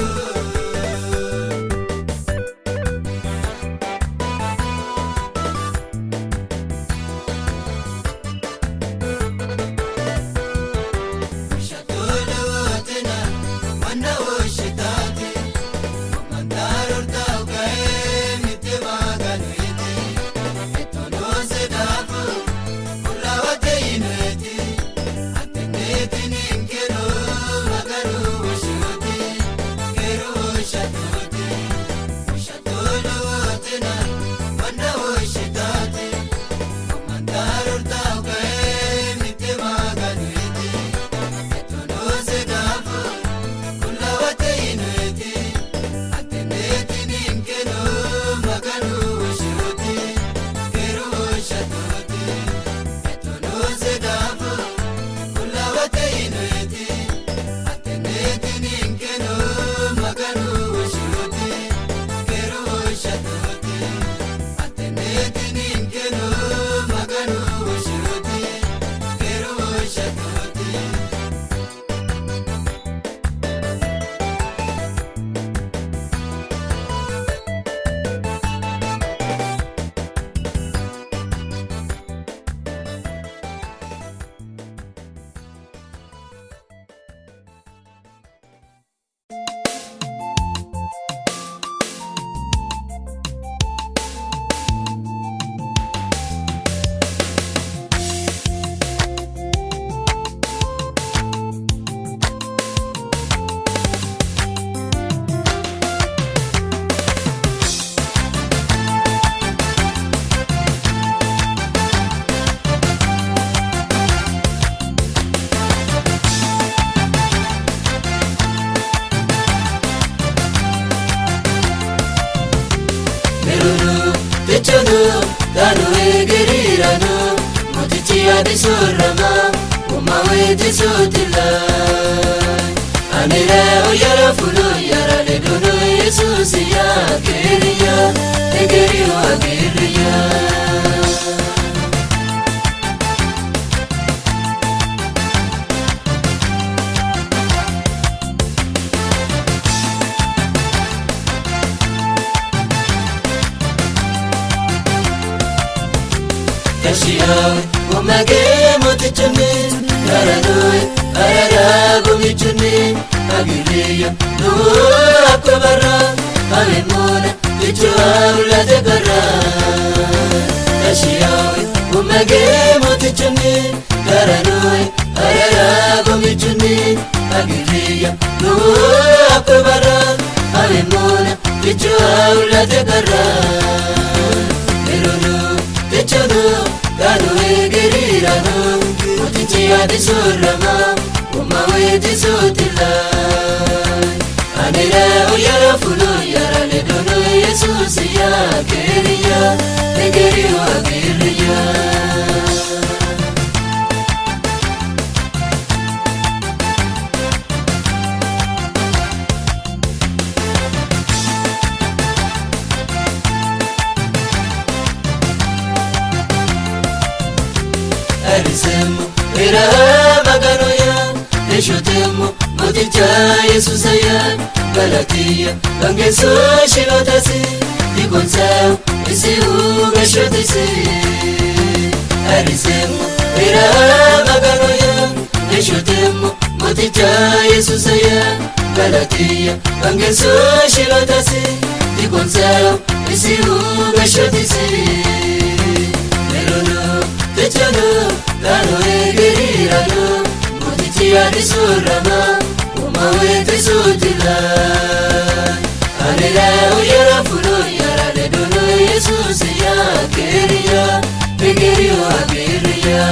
[SPEAKER 2] Shatulotena mana oshitati Mandaror taukae mite maganu iti Etono sedafu Ulawate inueti Ateneti ninkero maganu ushuti Keru ushatuti Ushatulotena mana oshitati Mandaror taukae mite maganu iti Etono sedafu Ulawate inueti Ateneti ninkero maganu ushuti Keru ushatuti Etono sedafu Ulawate inueti Ateneti ninkero maganu ushuti Keru ushatuti Ateneti ninkero maganu ushuti Keru ushatuti Merunu, techonu, danu egeriranu Motichi adisurama, umawe tisutila Anira oyara fulu, yara ledono Yesusi ya keriya Egeriyo agiriya Tashiyawe, umage motichunin Yaranui, ayara gumichunin Agiriya, nuhu akobara Alimuna, kichua ulate kara Tashiyawe, umage motichunin Yaranui, ayara gumichunin Agiriya, nuhu akobara Alimuna, kichua ulate kara Merunu, techonu, danu egeriranu Motichi adisurama, umawe tisutila Anira oyara fulu, yara ledono Yesusi ya keriya Egeriyo agiriya Arisemu, ira maganoya Neshotemu, moticha Yesusaya Galatia, Bangeso Shilotasi Dikonsau, Isiu Gashotisi Arisemu, ira maganoya Ishutimu moticha Yesusaya Galatia Bangesu shilotasi Dikonseo isiu gashotisi Merono techano Tano egerirano Motichi adisurama Umawe tesutila Alera uyara fulo yara ledono Yesusaya Keria Begerio akeria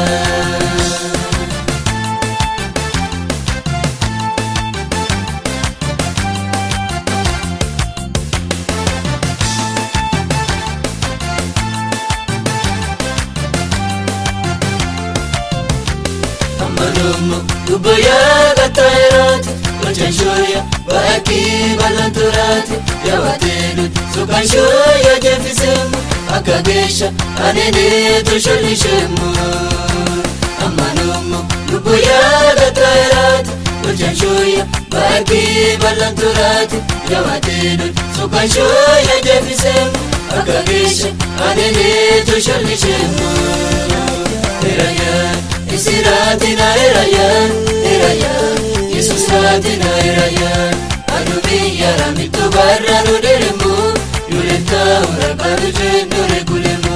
[SPEAKER 2] Ubaya gatairat, machanchoya, baki balanturat, yawatelut, sukanshoya jefisemu, akagesha, anene tosholishemu. Amanumu, ubaya gatairat, machanchoya, baki balanturat, yawatelut, sukanshoya jefisemu, akagesha, anene tosholishemu. Eraya. Isiratina erayan, erayan, Yesus ratina erayan. Anubi yaramitu barra nuderemu, yuleta urabadu jendore kulemu.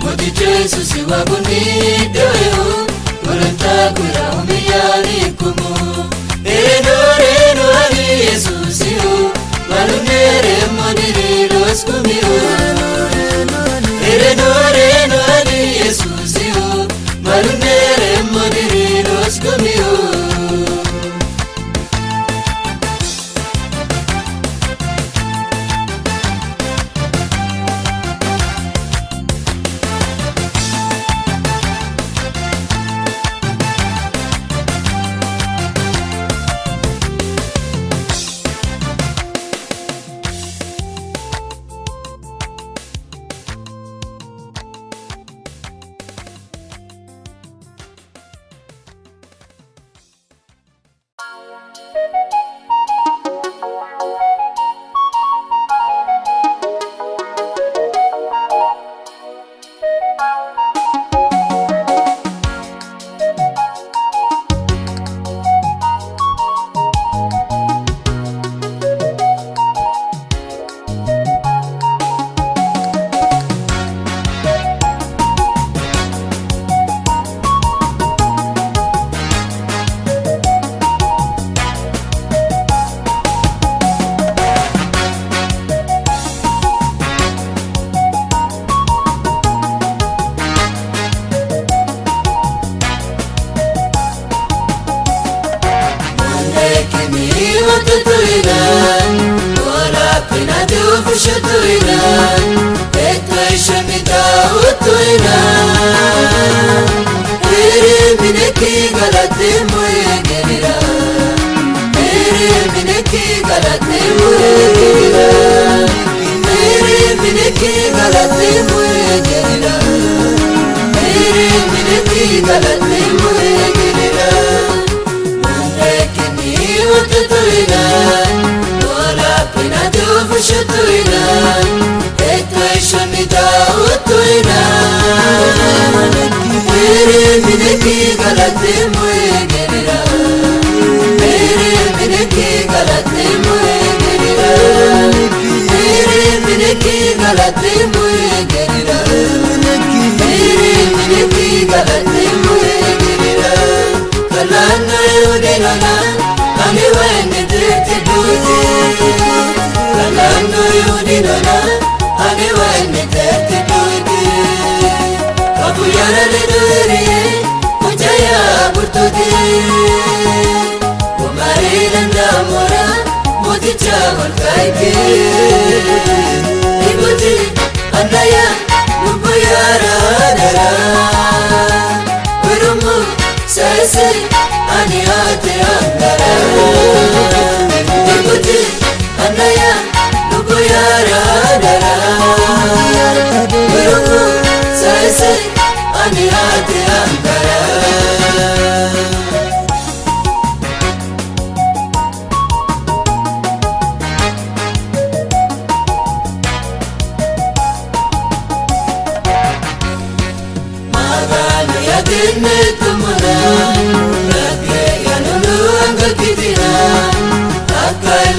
[SPEAKER 2] Moti Jesus iwagundi dewehu, yuleta kura umiyani kumu. Reno ali Yesus ihu, malunere moniri los kumihu. Reno ali Yesus ihu, malunere moniri los kumihu.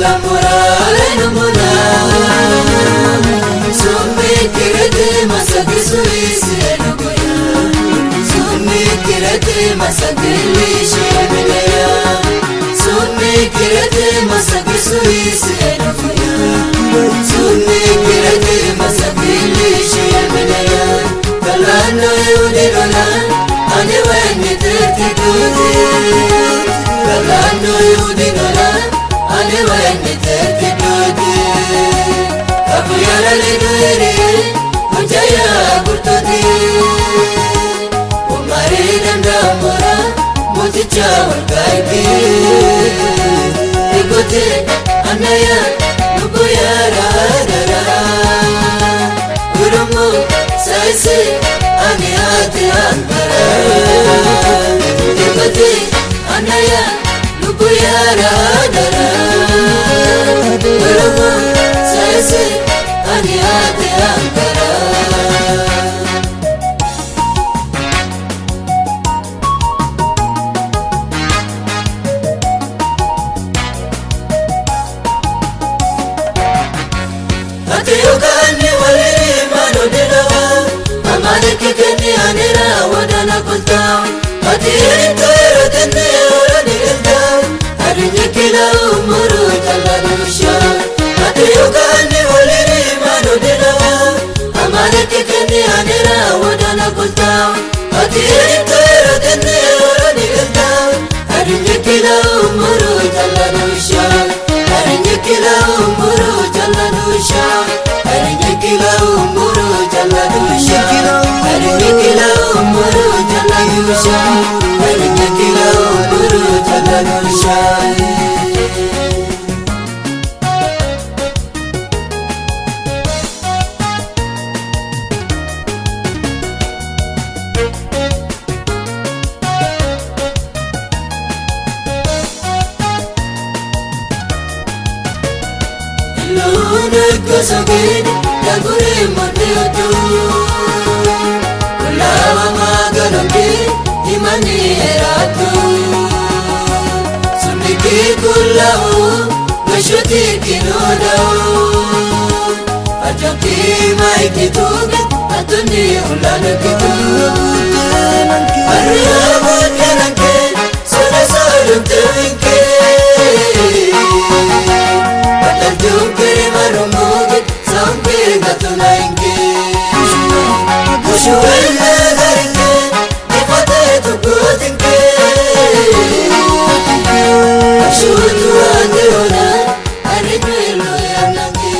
[SPEAKER 2] la morale mona Summi kirete masaki suisi enugoya Summi kirete masaki lishi enugoya Summi kirete masaki suisi enugoya Summi kirete masaki lishi enugoya Kalano yudirona ane wani terti dudi Kalano yudirona ane wani terti dudi Kabuyara leduere Mujaya gurtodi Umare dandamora Muticha walgaiki Ikote anaya Nubuyara dara Urumu saise Ani ate ankara Ikote anaya Nubuyara dara Urumu saise Ani ate ankara Ate yogani waliri mano denawa Amane kekeni anera wadana kulta Ate erinto erotene orani ilta Arinye kila umuru taladusha Ate yogani waliri mano denawa Amane kekeni anera wadana kulta Ate erinto erotene orani ilta Arinye kila umuru taladusha Arinye kila umuru taladusha Arinye kila umuru taladusha Arinye kila umuru taladusha Arinye kila umuru taladusha Luna kusagin Dagure moteotu Kulawa magalongi Imani eratu Sumiki kulau Gashuti kinodau Ajoki maikitugit Atuni ulanu kitugit Arya wadyananke Sona salum tuwinke Jumkiri marumugit Sampiri gatunainki Mushuel nagarinke Nifate tukutinke Ashutu adeona Arinwelo yananki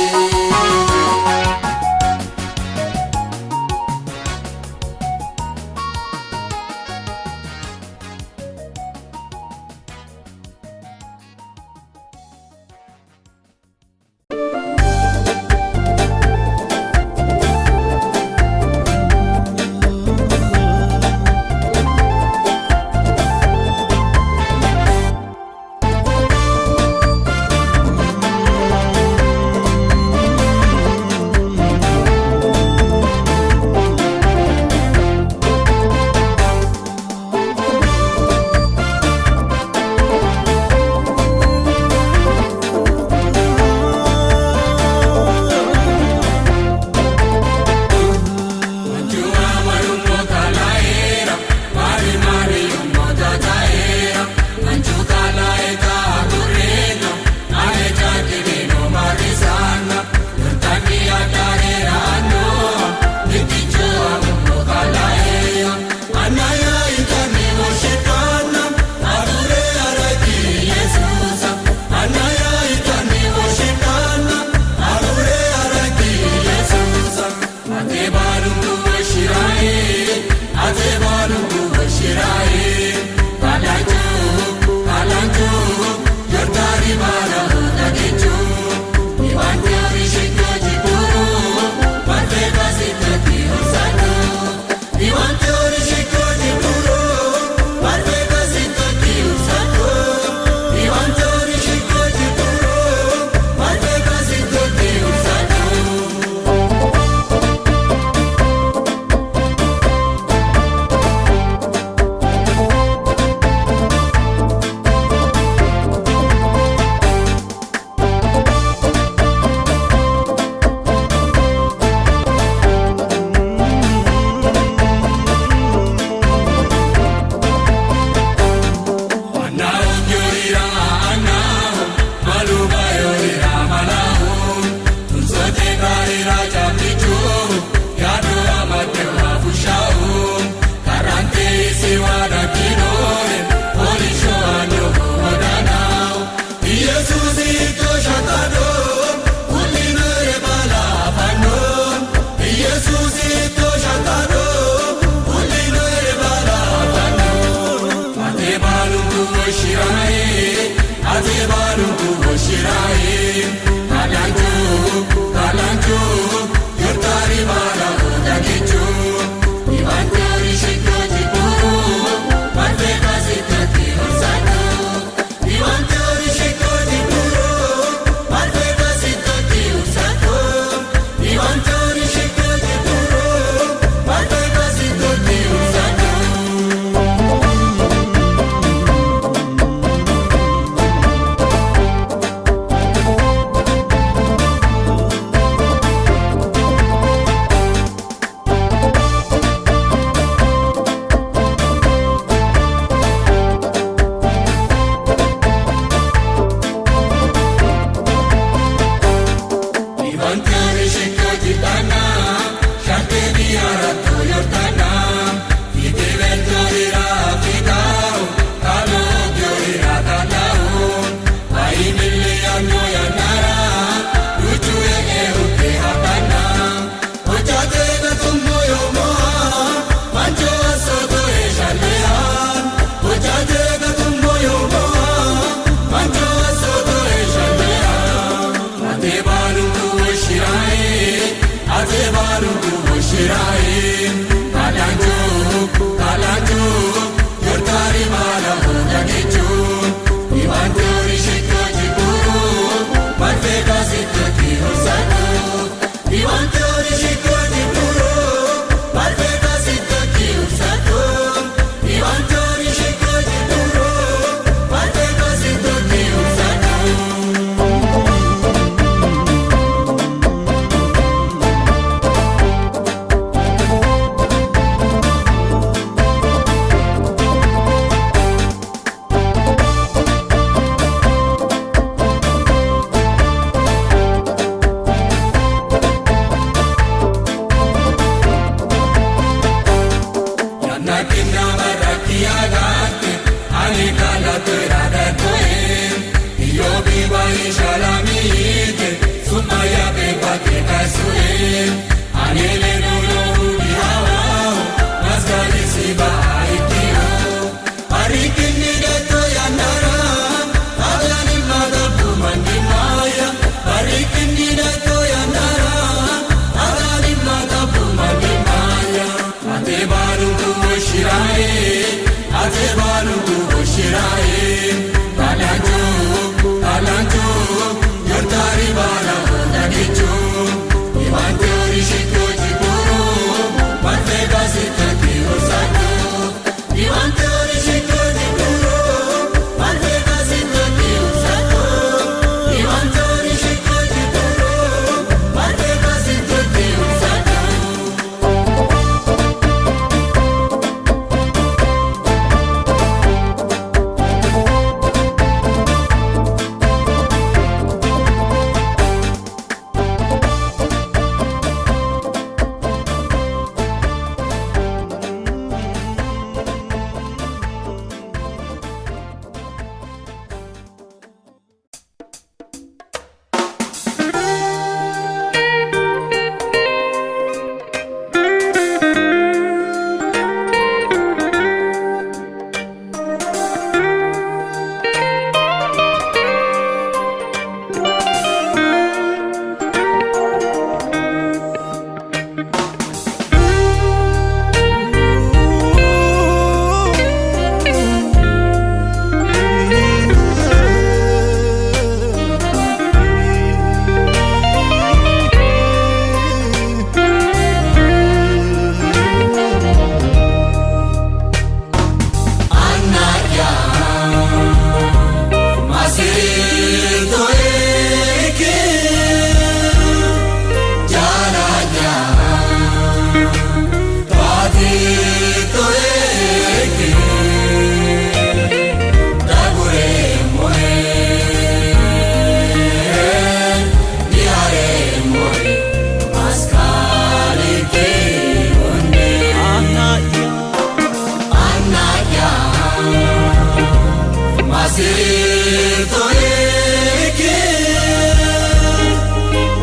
[SPEAKER 1] masitoeke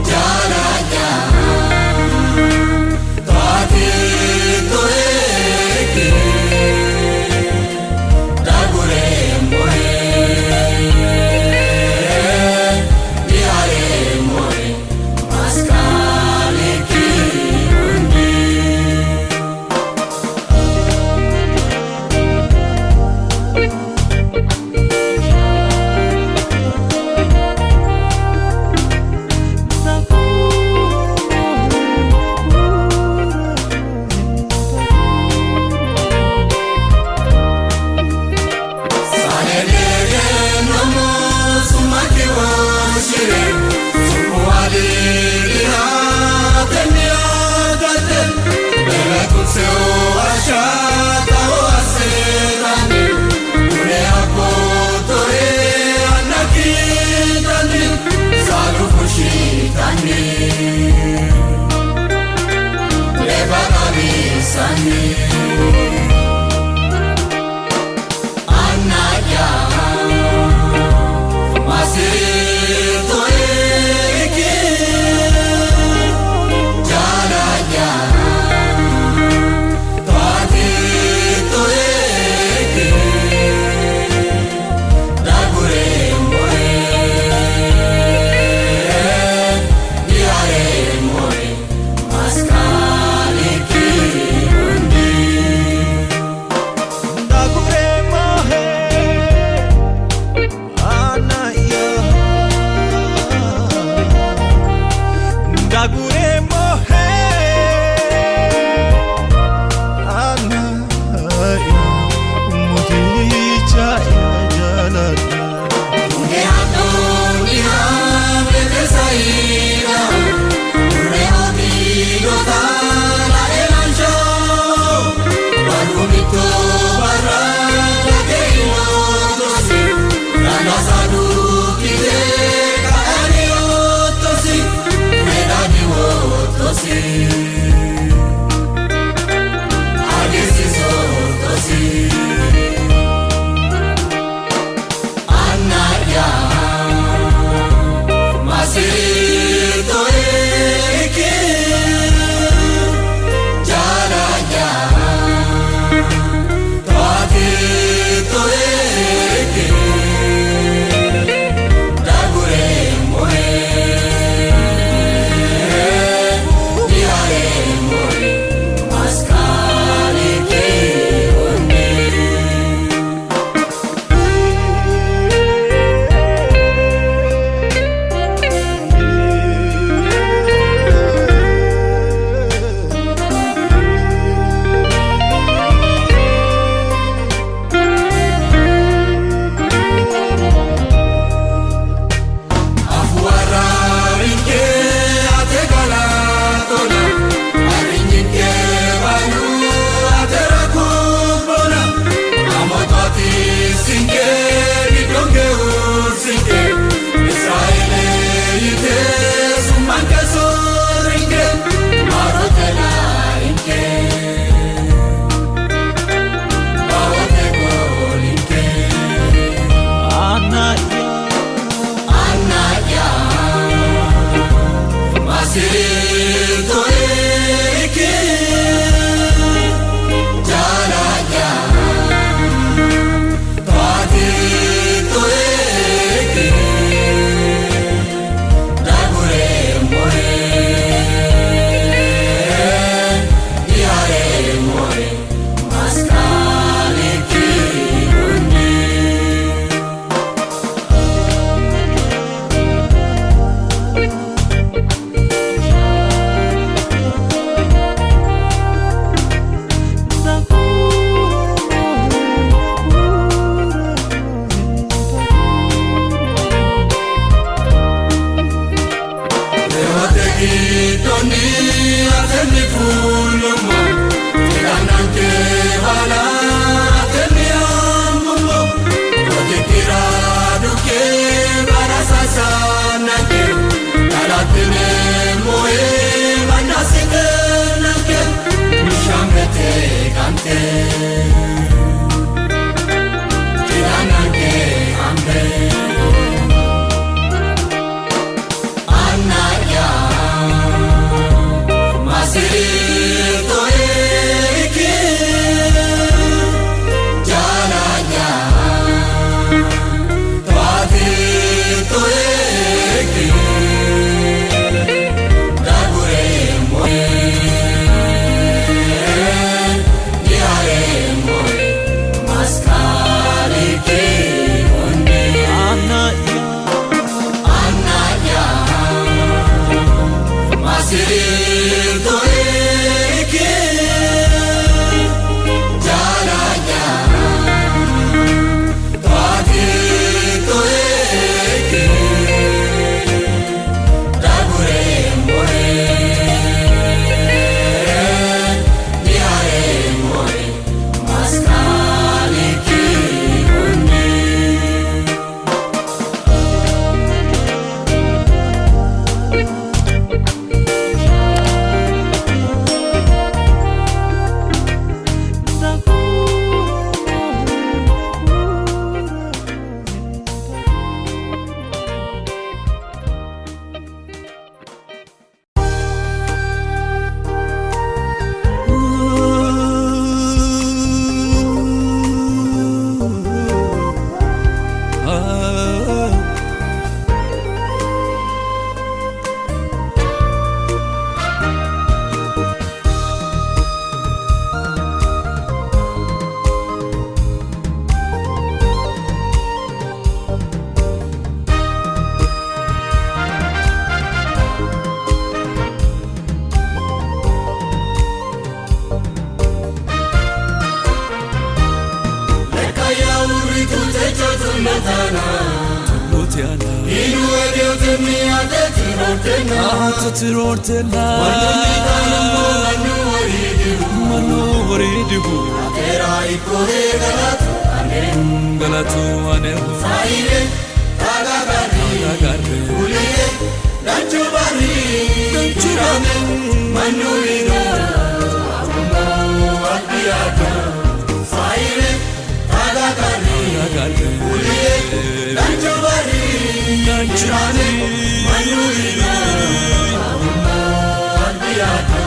[SPEAKER 1] jalanya toate toeke dagure moe diare moe maskale ki undi Toate tana
[SPEAKER 5] Lutiana
[SPEAKER 1] Inu edeu temi ate tirortena
[SPEAKER 5] Tirortena Manu waridihu
[SPEAKER 1] Tera ikore galatu
[SPEAKER 5] Galatu anehu
[SPEAKER 1] Saire Tagagari Uliye Danchu bari Danchurame Manu ino Abumo Abiyaka Saire Tagagari Uliye Danchu bari Danchurame Manu ino Abumo Abiyaka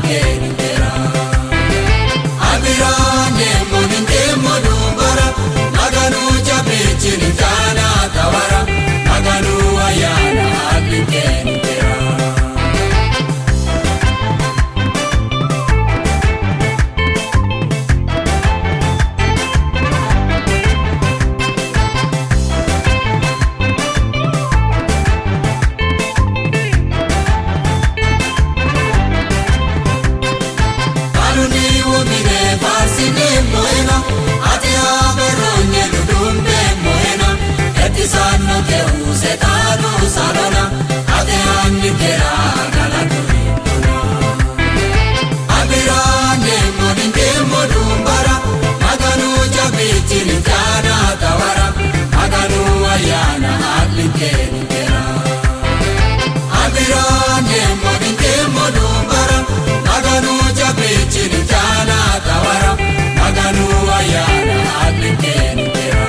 [SPEAKER 1] kenitera abirane moninde modumbara maganu jabichini kana tawara maganu ayana hali kenitera sanno che use tanu salona ate anni che ragala turindona abirane moninde modumbara maganu jabichini kana tawara maganu ayana hali kenitera abirane moninde modumbara maganu jabichini kana tawara maganu ayana hali kenitera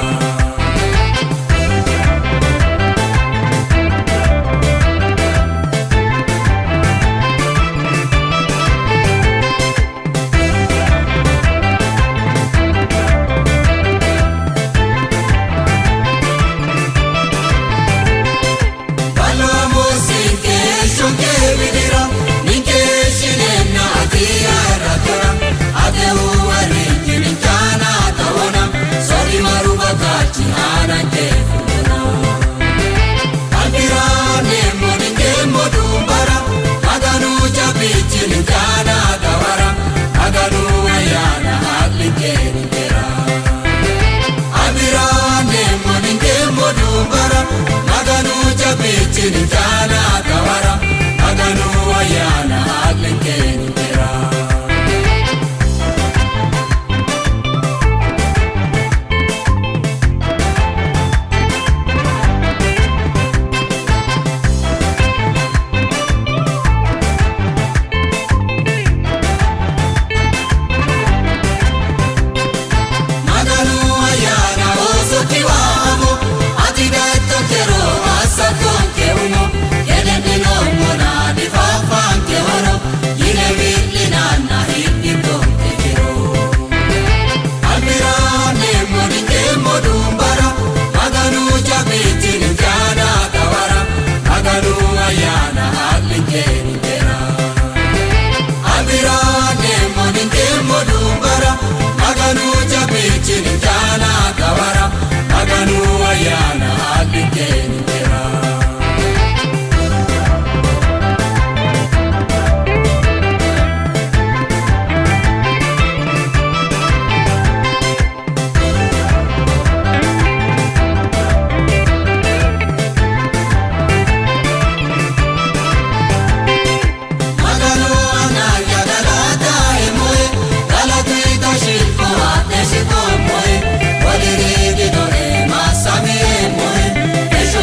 [SPEAKER 1] Chintana tawara maganu ayana hali kenitera maganu ayana osotiwamo atidetto kero asato Chintana tawara maganu ayana hali kenitera maganu anaya galata emoe galati tashilko ateshiko moe walirigi dore masami emoe esho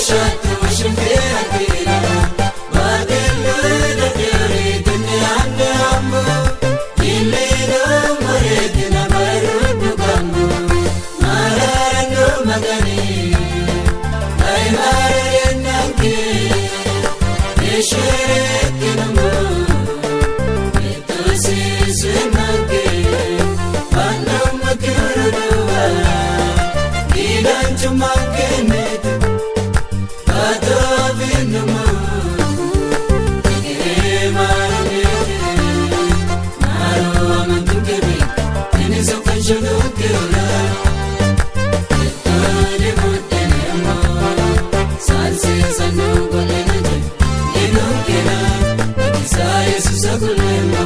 [SPEAKER 2] shatu shinkira kira Badillu dadari dunyane ammu Illidu muridina barudu gammu Mararanu magani Ay marayanaki Ishirikinumu Itu sisunaki Panam makiruduwa Gidan cumakinit Batavinumu Igire maruniti Maru amantukiri Ini sokan shudukira Itu dibutinemu Sansi sanu golena Inukira Nakisa Yesus akulemu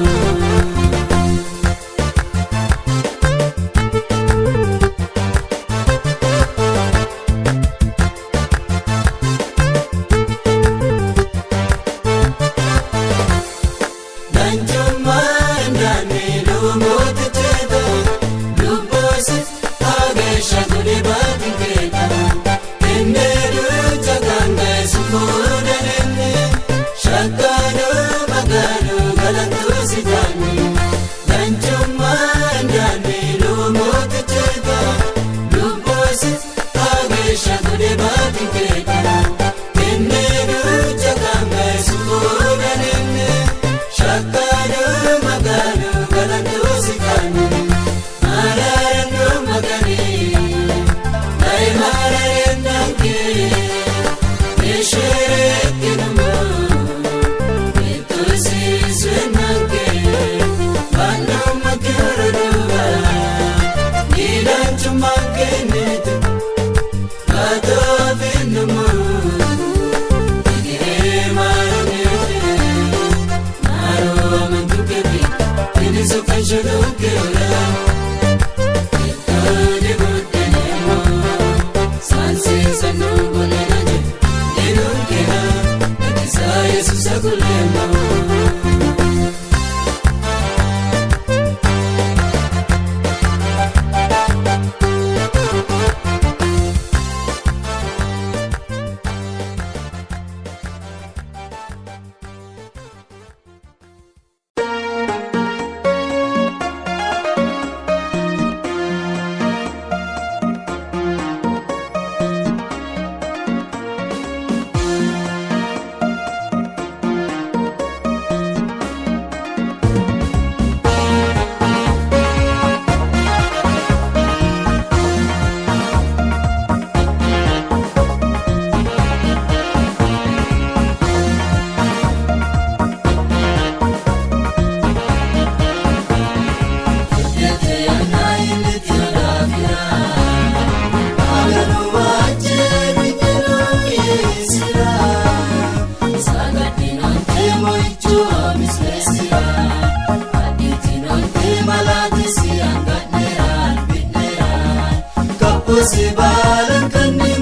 [SPEAKER 1] Sibalan kan di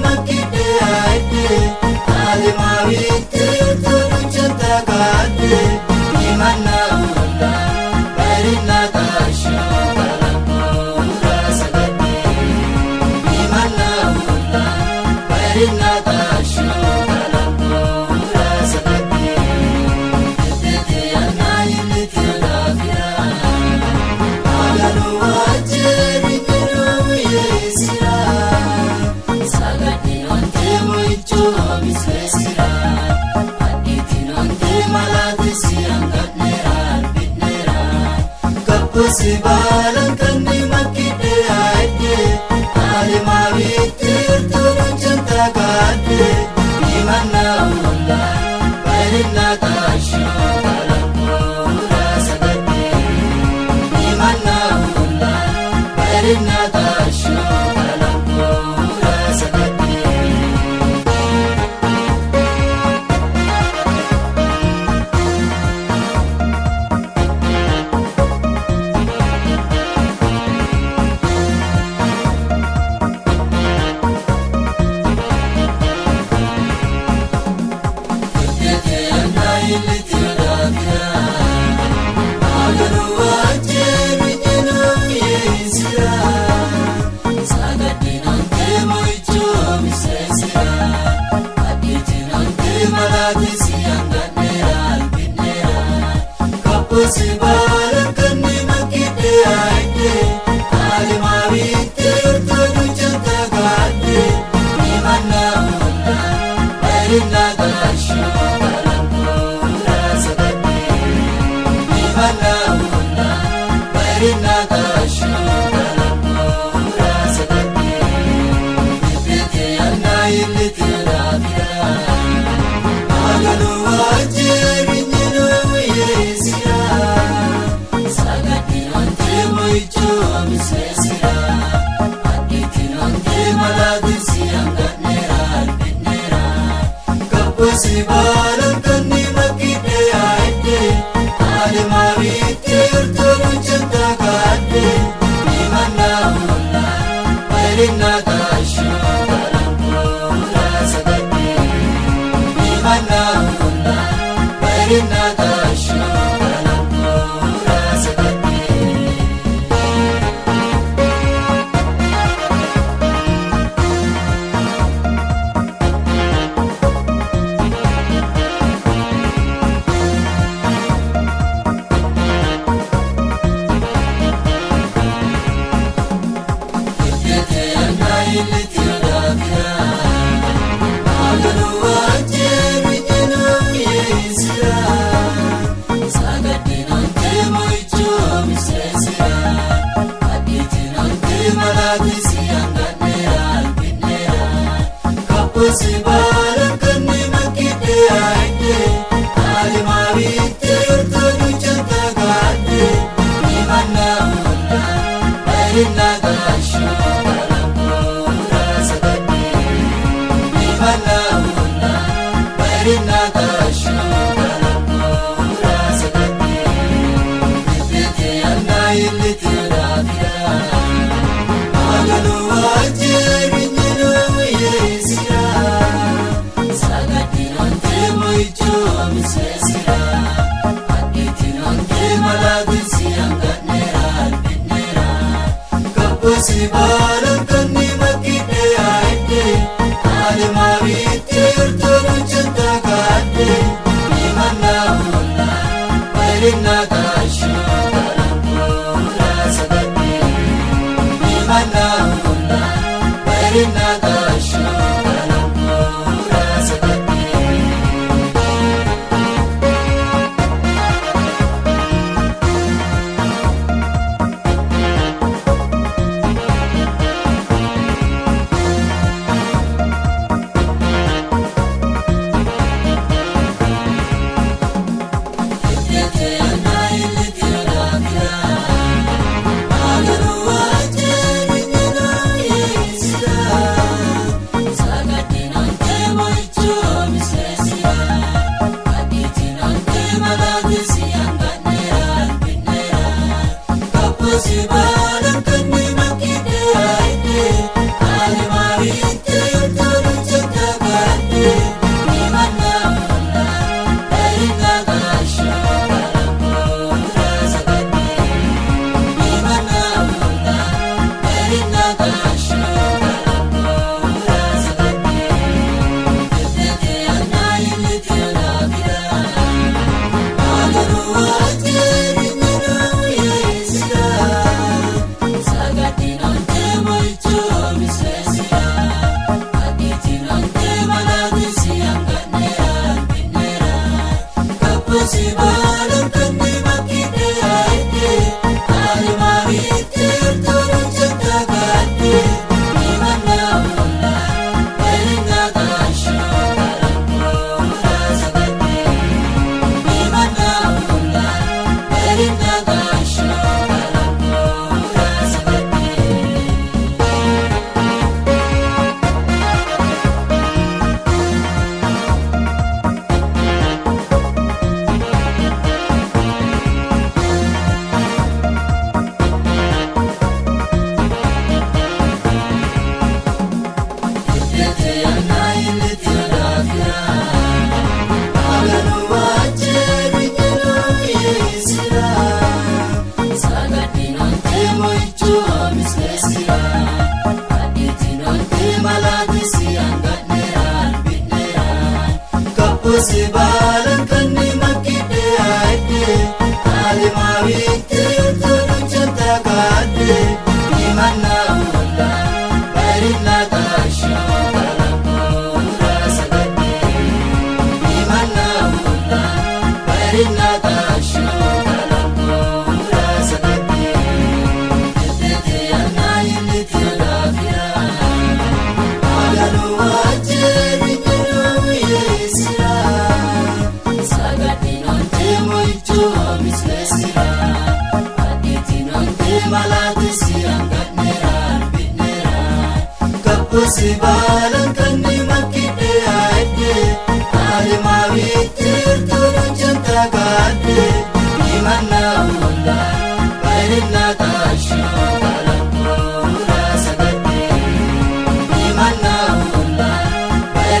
[SPEAKER 1] makide aide Alima witir turun cinta kade Dimana ulah Barinna tasyo Kalamura sagade Dimana ulah Barinna tasyo Kalamura sagade
[SPEAKER 2] Marina Gashu Kalamura Sakati Imana Una Marina Gashu Kalamura Sakati Ipete Anna Iliti Ravira Aganu Ajeri Nino Yesira Sakati Ante Moicho Misesira Aditi Ante Maladisi Anganera Albinera Kapusi Balam Kani Makide Aite Alimavite Urturu Chanta Kade Imana Una Marina Gashu Kalamura Sakati Imana Una Marina Gashu Kalamura Sakati Ipete Anna Iliti Ravira Aganu Ajeri Nino Yesira Sakati Nante Moicho Misesira Aditi Nante Maladisi Anganera Albinera Kapusi Balam Kani Makide Aite Alimavite Urturu Chanta Kade Imana Una Marina Gashu Kalamura Sakati Imana Una Marina Gashu Kalamura Sakati Ipete Anna Iliti Ravira Aganu Ajeri Nino Yesira Sakati Nante Moicho Misesira Aditi Nante Maladisi Anganera Albinera Kapusi Balam Kani Makide Aite Alimavite Urturu Chanta Kade Imana Una Marina Gashu Kalamura Sakati Imana Una Marina Gashu Kalamura Sakati Ipete Anna Iliti Ravira Aganu Ajeri Nino Yesira Sakati Nante Moicho Misesira Aditi Nante Maladisi Anganera Albinera Kapusi Balam Kani Makide Aite Alimavite Urturu Chanta Kade Imana Una Marina Gashu Kalamura Sakati Imana Una Marina Gashu Kalamura Sakati Ipete Anna Iliti Ravira Aganu Ajeri Nino Yesira Sakati Nante Moicho Misesira Aditi Nante Maladisi Anganera Albinera Kapusi Balam Kani Makide Aite Alimavite Urturu Chanta Kade Imana Una Marina Gashu Kalamura Sakati Imana Una Marina Gashu Kalamura Sakati Ipete Anna Iliti Ravira Aganu Ajeri Nino Yesira Sakati Nante Moicho Misesira Aditi Nante Maladisi Anganera Albinera Kapusi Balam Kani Makide Aite Alimavite Urturu Chanta Kade Imana Una Marina Gashu Kalamura Sakati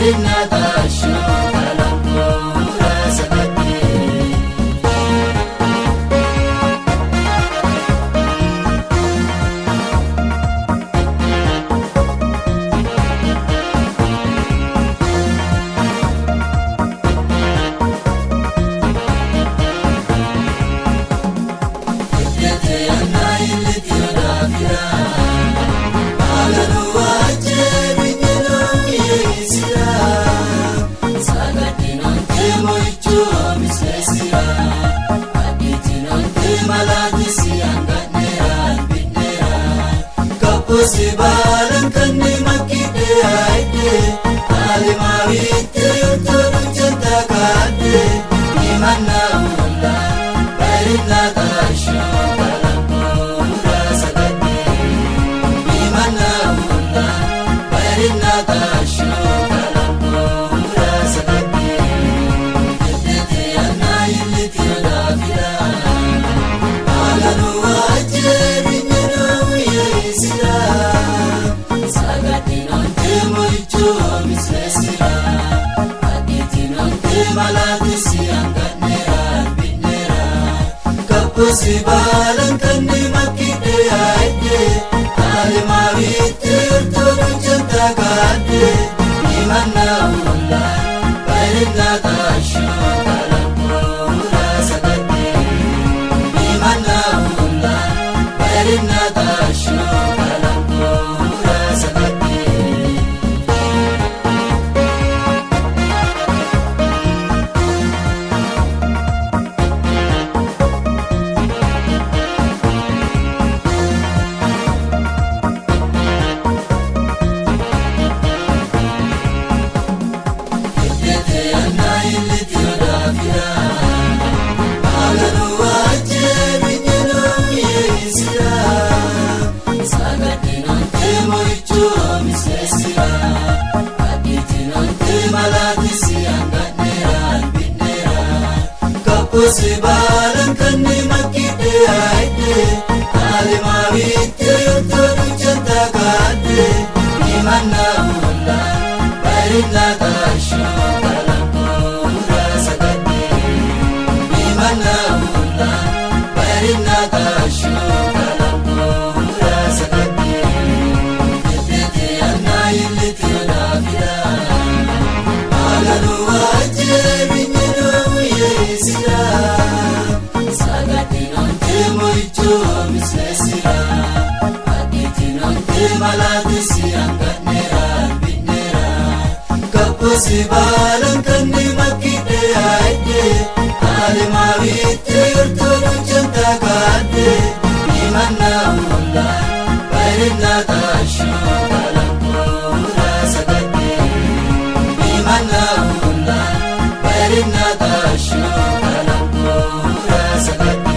[SPEAKER 2] bareedina taashoo kalambuura sagadhee. Sibalan kanni makide aide alimawite yurtoru janta kade imana ulla bareedina taashoo kalambuura sagadhee. Imana ulla bareedina taashoo kalambuura sagadhee. Kettete anna illiti olaafira alanu waajjeri nyinoo yeesira. Sibalan kanni makide aide alimawite yurtoru janta kade imana ulla bareedina taashoo kalambuura sagadhee. Imana ulla bareedina taashoo kalambuura sagadhee. Sibalan kanni makide aide alimawite yurtoru janta kade imana ulla bareedina taashoo kalambuura sagadhee. Imana ulla bareedina taashoo kalambuura sagadhee. Kettete anna illiti olaafira alanu waajjeri nyinoo yeesira. Sibalan kanni makide aide alimawite yurtoru janta kade imana ulla bareedina taashoo kalambuura sagadhee. Imana ulla bareedina taashoo kalambuura sagadhee.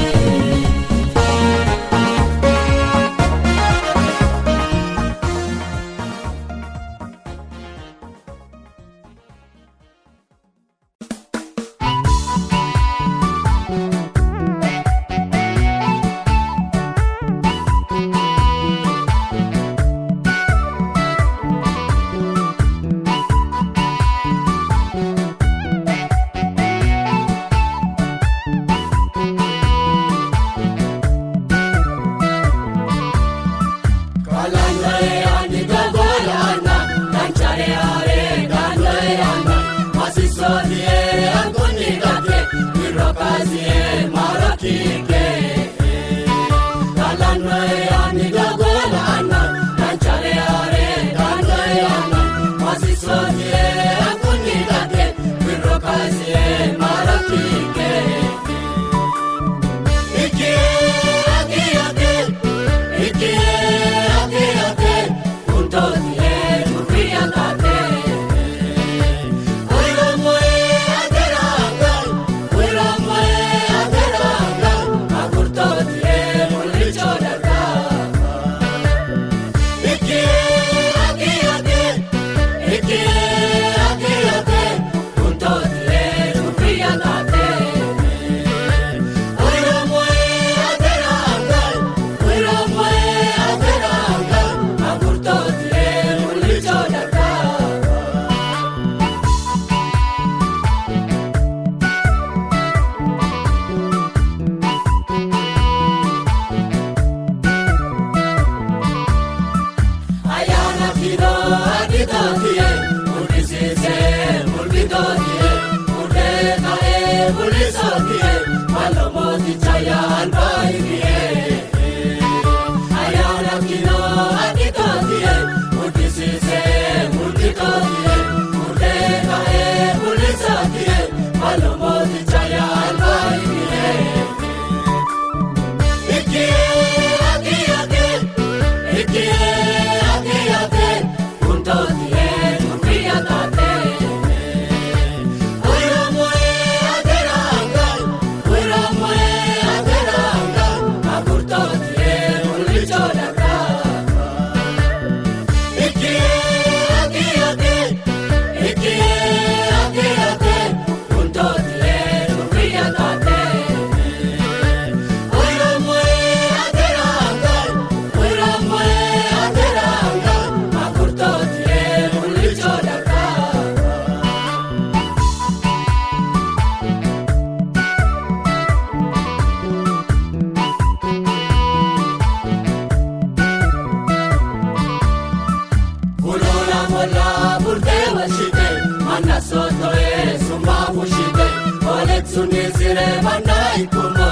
[SPEAKER 1] mana sotoe summa fushite olet sunni sire manna ikumo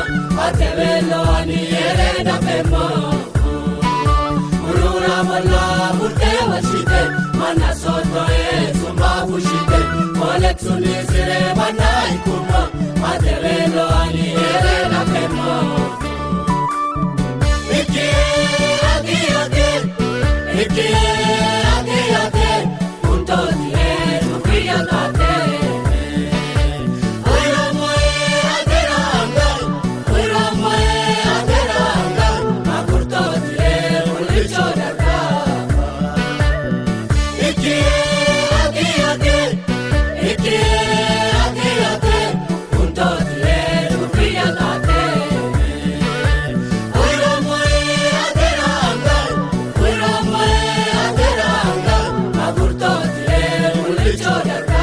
[SPEAKER 1] atebelo ani ere da femo urura malla murte washite mana sotoe summa fushite olet sunni sire manna ikumo atebelo ani ere da femo Ike ake punto dire tu fia tate Oiro moe aderanga Makurto dire ulicho darka Ike ake punto dire tu fia tate Oiro moe aderanga Makurto dire ulicho darka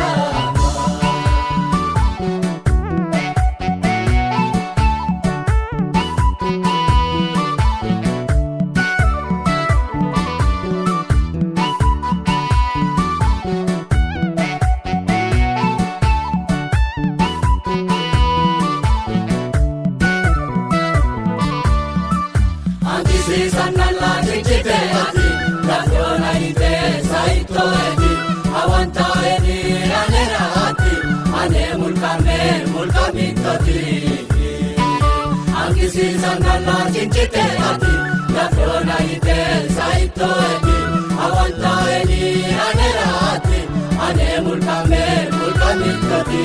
[SPEAKER 1] Sanalla chichite ati Lafona ite saito eti Awanta eni anera ati Ane mulkamitoti Angisi sanalla chichite ati Lafona ite saito eti Awanta eni anera ati Ane mulkamitoti